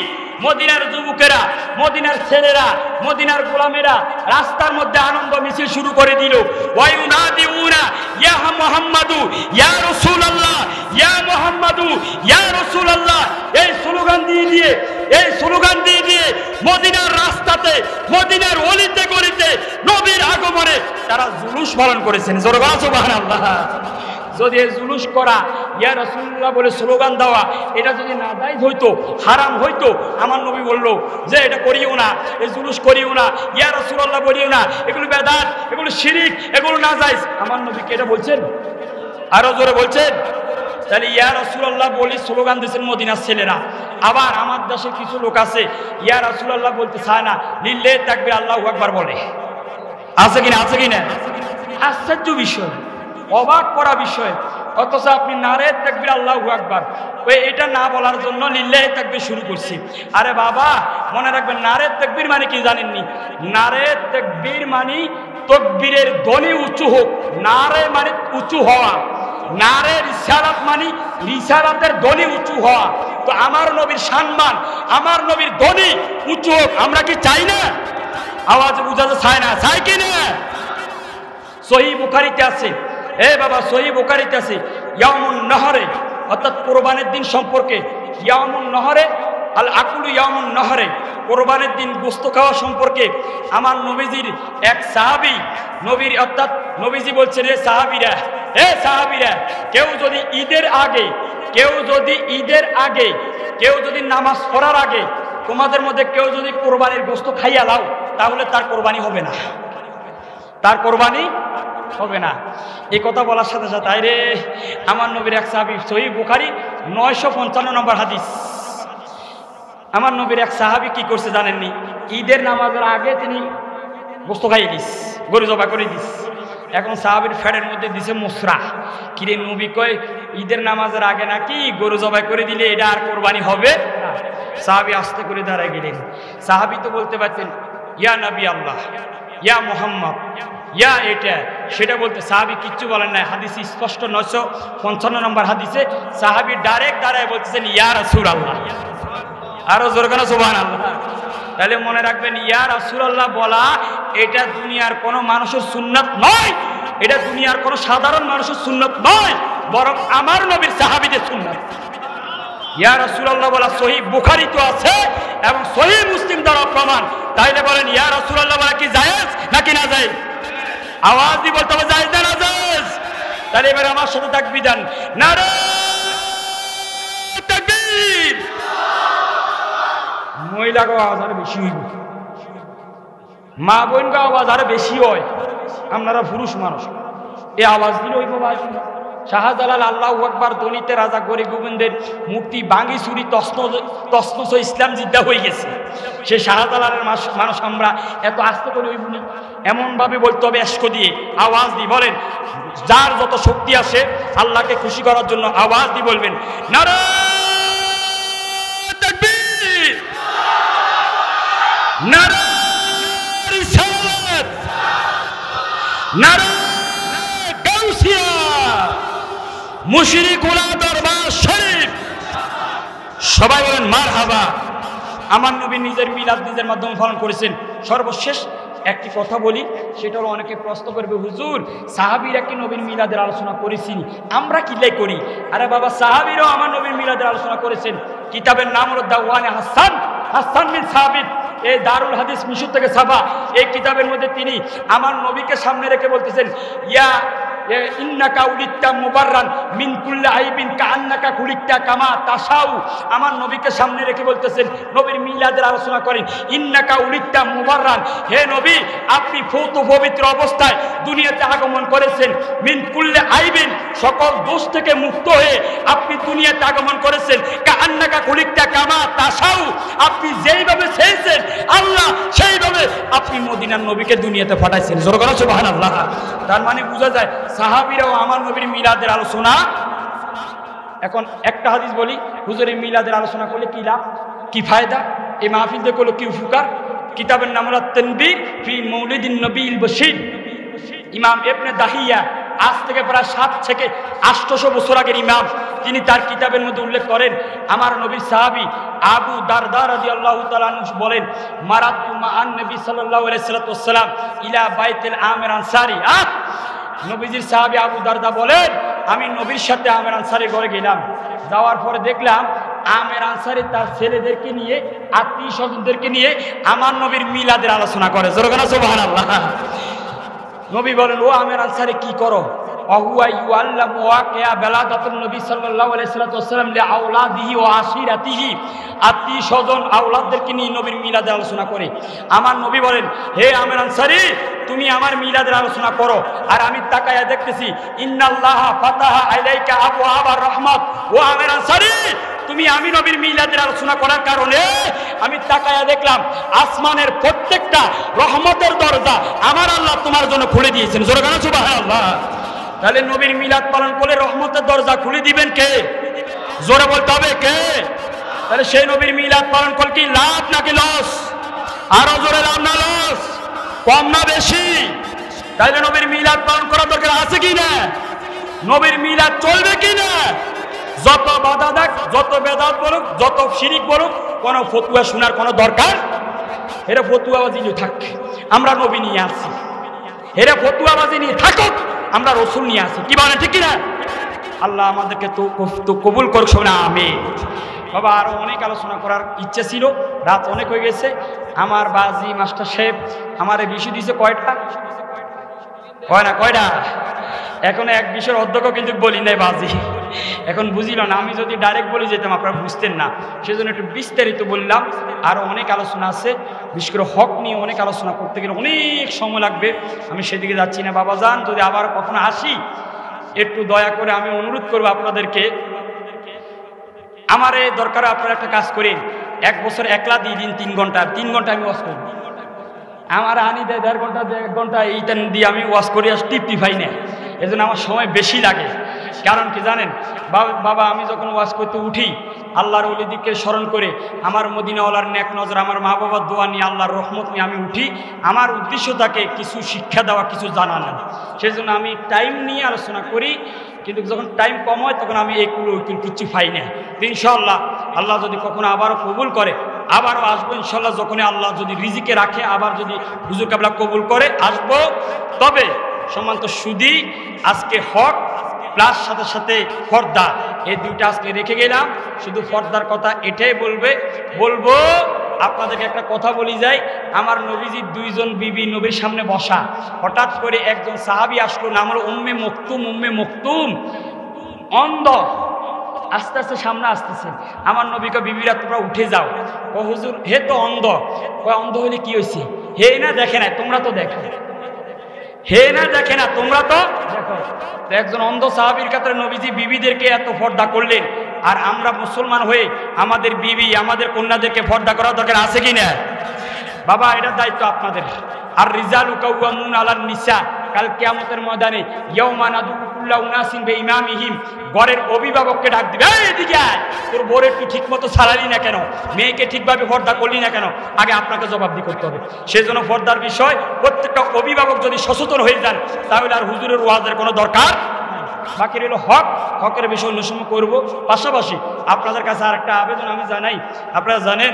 Speaker 1: মদিনার যুবকেরা, মদিনার ছেলেরা, মদিনার গোলামেরা রাস্তার মধ্যে আনন্দ মিছিল শুরু করে দিল। ওয়া ইউনাদিউনা ইয়া মুহাম্মাদু ইয়া রাসূলুল্লাহ, ইয়া মুহাম্মাদু ইয়া রাসূলুল্লাহ, এই স্লোগান দিয়ে এই স্লোগান দিয়ে মদিনার রাস্তাতে, মদিনার অলিতে গলিতে নবীর আগমনে তারা জুলুস পালন করেছেন। জোরে বলেন সুবহানাল্লাহ। যদি এই জুলুস করা, ইয়া রাসূলুল্লাহ বলে স্লোগান দেওয়া, এটা যদি নাজায়েজ হইতো, হারাম হইতো, আমার নবী বললো যে এটা করিও না, এই জুলুস করিও না, ইয়া রাসূলুল্লাহ বলিও না, এগুলো বেদাত, এগুলো শিরিক, এগুলো নাজায়েজ। আমার নবীকে এটা বলছেন? আরো জোরে বলছেন? তাহলে ইয়া রাসূলুল্লাহ বলি স্লোগান দিয়েছেন মদিনার ছেলেরা। আবার আমার দেশে কিছু লোক আছে ইয়া রাসূলুল্লাহ বলতে চায় না, লিল্লাহি তাকবীর আল্লাহু আকবার বলে। আছে কিনা? আছে কিনা? আশ্চর্য বিষয়, অবাক করা বিষয়। অথচ আপনি নারে তাকবীর আল্লাহু আকবার, ওই এটা না বলার জন্য লিল্লাহি তাকবীর শুরু করছি। আরে বাবা, মনে রাখবেন, নারে তাকবীর মানে কি জানেননি? নারে তাকবীর মানে তাকবীরের ধ্বনি উঁচু হোক, নারে মানে উঁচু হওয়া, নারে রিসালাত মানে রিসালাতের ধ্বনি উঁচু হওয়া। তো আমার নবীর সম্মান, আমার নবীর ধ্বনি উঁচু হোক, আমরা কি চাই না? আওয়াজ বুঝা চায় না, চায় কি না? সহিহ বুখারীতে আছে, এ বাবা সহিহ বুখারীতে আছে, ইয়াউমুন নহরে অর্থাৎ কোরবানের দিন সম্পর্কে, ইয়াউমুন নহরে আল আকুলু ইয়াউমুন নহরে, কোরবানের দিন গোশত খাওয়া সম্পর্কে আমার নবীজির এক সাহাবী, নবীর অর্থাৎ নবীজি বলছেন, এ সাহাবীরা কেউ যদি ঈদের আগে কেউ যদি নামাজ পড়ার আগে তোমাদের মধ্যে কেউ যদি কোরবানির গোশত খাইয়া লাও, তাহলে তার কোরবানি হবে না, তার কোরবানি হবে না। এই কথা বলার সাথে সাথে আরে আমার নবীর এক সাহাবী, সহিহ বুখারী 955 নম্বর হাদিস, আমার নবীর এক সাহাবী কি করছে জানেননি? ঈদের নামাজের আগে তিনি গোশত খাইয়ে দিস, গরু জবাই করে দিস। এখন সাহাবীর ফ্যাটের মধ্যে দিছে মুসরা, কিরে নবী কয় ঈদের নামাজের আগে নাকি গরু জবাই করে দিলে এটা আর কোরবানি হবে না। সাহাবী আস্তে করে দাঁড়ায় গেলেন। সাহাবী তো বলতে পারতেন ইয়া নবী আল্লাহ, ইয়া মুহাম্মদ, ইয়া এটা সেটা বলতে, সাহাবী কিচ্ছু বলেন না। হাদিসে স্পষ্ট 955 নম্বর হাদিসে সাহাবী ডাইরেক্ট দাঁড়ায় বলতেছেন ইয়া রাসূলুল্লাহ। আরো জোরে কেন সুবহানাল্লাহ? তাহলে মনে রাখবেন, ইয়া রাসূলুল্লাহ বলা এটা দুনিয়ার কোনো মানুষের সুন্নাত নয়, এটা দুনিয়ার কোনো সাধারণ মানুষের সুন্নাত নয়, বরং আমার নবীর সাহাবীদের সুন্নাত। ইয়া রাসূলুল্লাহ বলা সহিহ বুখারীতে আছে এবং সহিহ মুসলিম দ্বারা প্রমাণ। তাইলে বলেন ইয়া রাসূলুল্লাহ বলা কি জায়েজ নাকি না জায়েজ? আওয়াজ দিয়ে বলতে হবে জায়েজ না জায়েজ? তাহলে এবারে আমার সাথে তাকবীর দেন, নারে তাকবীর। মহিলাকে আওয়াজ আরো বেশি হইব, মা বোনকে আওয়াজ আরো বেশি হয়, আপনারা পুরুষ মানুষ এই আওয়াজ দিলে হইব। শাহজালাল আল্লাহু আকবার দনিতে রাজা গরিব গোবিন্দের মূর্তি ভাঙি চুরি তসনস ইসলাম জিদ্দা হয়ে গেছে। সে শাহজালালের মানুষ আমরা এত আস্তে করে হইব না, এমনভাবে বলতে হবে এশক দিয়ে, আওয়াজ দিয়ে বলেন। যার যত শক্তি আসে আল্লাহকে খুশি করার জন্য আওয়াজ দিয়ে বলবেন নারে তাকবীর, নারে রিসালাত, নারে গাউসিয়া, মুশরিকুল দরবার শরীফ। সবাই বলেন মারহাবা। আমার নবী নিজের মিলাদ নিজের মাধ্যমে পালন করেছেন। সর্বশেষ একটি কথা বলি, সেটা হলো অনেকে প্রশ্ন করবে হুজুর সাহাবীরা কি নবীর মিলাদের আলোচনা করেছিনি, আমরা কিলাই করি? আরে বাবা, সাহাবীরাও আমার নবীর মিলাদের আলোচনা করেছেন। কিতাবের নাম হলো দাওয়ানে হাসান বিন সাবিত, এই দারুল হাদিস মিশর থেকে ছাপা। এই কিতাবের মধ্যে তিনি আমার নবীকে সামনে রেখে বলতেছেন ইয়া ইন্নাকা উলিত্তা মুবাররান মিন কুল্লি আইবিন কাআন্নাকা খুলিক্তা কামা তাশাউ। আমার নবীকে সামনে রেখে বলতেছেন, নবীর মিলাদের আলোচনা করেন, ইন্নাকা উলিত্তা মুবাররান, হে নবী আপনি পূত পবিত্র অবস্থায় দুনিয়াতে আগমন করেছেন। মিন কুল্লি আইবিন, সকল দোষ থেকে মুক্ত হয়ে আপনি দুনিয়াতে আগমন করেছেন। কাআন্নাকা খুলিক্তা কামা তাশাউ, আপনি যেইভাবে চেয়েছেন আল্লাহ সেইভাবে আপনি মদিনার নবীকে দুনিয়াতে পাঠাইছেন। জোরে বলো সুবহানাল্লাহ। তার মানে বোঝা যায় সাহাবীরাও আমার নবীর মিলাদের আলোচনা। এখন একটা হাদিস বলি, হুজুরের মিলাদের আলোচনা করলে কি লাভ, কি ফায়দা? এই মাহফিল দিয়ে করলো কি উপকার? কিতাবের নাম হলো তানবীর ফি মৌলিদিন নবীল বশীর। ইমাম ইবনে দাহিয়া, আজ থেকে প্রায় 7 থেকে 800 বছর আগের ইমাম, তিনি তার কিতাবের মধ্যে উল্লেখ করেন, আমার নবীর সাহাবী আবু দারদা রাদিয়াল্লাহু তাআলা আনহু বলেন, মারাতু মা'আন নবী সাল্লাল্লাহু আলাইহি ওয়াসাল্লাম ইলা বাইতুল আমির আনসারী। নবীজির সাহাবী আবু দারদা বলেন, আমি নবীর সাথে আমের আনসারীর ঘরে গেলাম। যাওয়ার পরে দেখলাম আমের আনসারী তার ছেলেদেরকে নিয়ে, আত্মীয় স্বজনদেরকে নিয়ে আমার নবীর মিলাদের আলোচনা করে। জোরে বলো সুবহানাল্লাহ। নবী বলেন, ও আমের আনসারী কি করো? অহুয়া ইউআল্লামু ওয়াকিয়া বেলাদাতুন নবী সাল্লাল্লাহু আলাইহি ওয়াসাল্লাম লি আওলাদিহি ওয়া আশিরাতিহি, আত্মীয় স্বজন আওলাদদেরকে নিয়ে নবীর মিলাদের আলোচনা করে। আমার নবী বলেন, হে আমের আনসারী তুমি আমার মিলাদের আলোচনা করো। আর আমি তাকায়া দেখতেছি ইন্নাল্লাহা ফাতাহা আলাইকা আবওয়াবার রাহমাত। ও আমের আনসারী তুমি আমি নবীর মিলাদের আলোচনা করার কারণে আমি তাকায়া দেখলাম আসমানের প্রত্যেকটা রহমতের দরজা আমার আল্লাহ তোমার জন্য খুলে দিয়েছেন। জোরে বলো সুবহানাল্লাহ। তাহলে নবীর মিলাদ পালন করলে রহমতের দরজা খুলে দিবেন কে? জোরে বলতে হবে কে? তাহলে সেই নবীর মিলাদ পালন করলে কি লাভ নাকি লস? আরো জোরে লাভ না লস? কম না বেশি? তাহলে নবীর মিলাদ পালন করার দরকার আছে কি না? নবীর মিলাদ চলবে কি না? যত বাধা দেখ, যত বেদাত বলুক, যত শিরিক বলুক, কোনো ফতুয়া শোনার কোনো দরকার, এটা ফতুয়াবাজি থাক। আমরা নবী নিয়ে আসছি, এরা ফতুয়াবাজি নিয়ে থাকুক, আমরা রসুল নিয়ে আসি। কি বলেন ঠিক কিনা? আল্লাহ আমাদেরকে তো কবুল করুক না। আমি বাবা আরো অনেক আলোচনা করার ইচ্ছে ছিল, রাত অনেক হয়ে গেছে। আমার বাজি মাস্টার সাহেব আমার এই বিষয় দিয়েছে কয়টা, হয় না কয়টা? এখন এক বিষয়ের অধ্যক্ষ কিন্তু বলি নাই বাজি, এখন বুঝিল না। আমি যদি ডাইরেক্ট বলে যেতাম আপনারা বুঝতেন না, সেজন্য একটু বিস্তারিত বললাম। আরও অনেক আলোচনা আছে, বিশেষ করে হক নিয়ে অনেক আলোচনা করতে গেলে অনেক সময় লাগবে, আমি সেদিকে যাচ্ছি না। বাবা যান, যদি আবার কখনো আসি একটু দয়া করে আমি অনুরোধ করবো আপনাদেরকে, আমার এই দরকার আপনারা একটা কাজ করেন, 1 বছর একলা দিয়ে দিন 3 ঘন্টা, 3 ঘন্টা আমি ওয়াজ করি। আমার আনি দেয় 1.5 ঘন্টা 1 ঘন্টা, এইটা দিয়ে আমি ওয়াজ করি আর তৃপ্তি পাই না, এজন্য আমার সময় বেশি লাগে। কারণ কি জানেন বাবা, আমি যখন ওয়াজ করতে উঠি আল্লাহর ওলিদিকে স্মরণ করে, আমার মদিনাওয়ালার নেক নজর, আমার মা বাবার দোয়া নিয়ে, আল্লাহর রহমত নিয়ে আমি উঠি। আমার উদ্দেশ্য থাকে কিছু শিক্ষা দেওয়া, কিছু জানানো, সেই জন্য আমি টাইম নিয়ে আলোচনা করি। কিন্তু যখন টাইম কম হয় তখন আমি এইগুলো কিচ্ছু পাই না। ইনশাআল্লাহ আল্লাহ যদি কখনো আবারও কবুল করে আবারও আসবো ইনশাআল্লাহ, যখনই আল্লাহ যদি রিজিকে রাখে, আবার যদি হুজুর কাবলা কবুল করে আসবো। তবে সম্মানিত সুদী, আজকে হক প্লাস সাথে সাথে ফর্দা, এই দুইটা আজকে রেখে গেলাম। শুধু ফর্দার কথা এটাই বলবো আপনাদেরকে একটা কথা বলি যাই। আমার নবীজির 2 জন বিবি নবীর সামনে বসা, হঠাৎ করে একজন সাহাবী আসলো, নাম হলো উম্মে মকতুম, অন্ধ, আস্তে আস্তে সামনে আসতেছে। আমার নবীকে, বিবিরা তোমরা উঠে যাও। ও হুজুর, হে তো অন্ধ। অন্ধ হলে কি হয়েছে? হে না দেখে না, তোমরা তো দেখো। হে না দেখে না, তোমরা তো দেখো। একজন অন্ধ সাহাবীর কাছে নবীজি বিবিদেরকে এত পর্দা করলেন, আর আমরা মুসলমান হয়ে আমাদের বিবি, আমাদের কন্যাদেরকে পর্দা করা দরকার আছে কি না? বাবা, এটার দায়িত্ব আপনাদের। আর রিজালু কাওয়ামুন আলান নিসা, কাল কিয়ামতের ময়দানে ইয়াউমা নাদু কুল্লা উনাসিন বিইমামিহিম, ঘরের অভিভাবককে ডাক দিবে, এই এদিকে আয়, তোর বোরের তুই ঠিকমতো ছাড়ালি না কেন, মেয়েকে ঠিকভাবে পর্দা করলি না কেন, আগে আপনাকে জবাবদি করতে হবে। সেজন্য পর্দার বিষয় প্রত্যেকটা অভিভাবক যদি সচেতন হয়ে যান, তাহলে আর হুজুরের ওয়াজের কোনো দরকার। বাকি রইল হকের বিষয় অন্য সময় করবো। পাশাপাশি আপনাদের কাছে আর একটা আবেদন আমি জানাই, আপনারা জানেন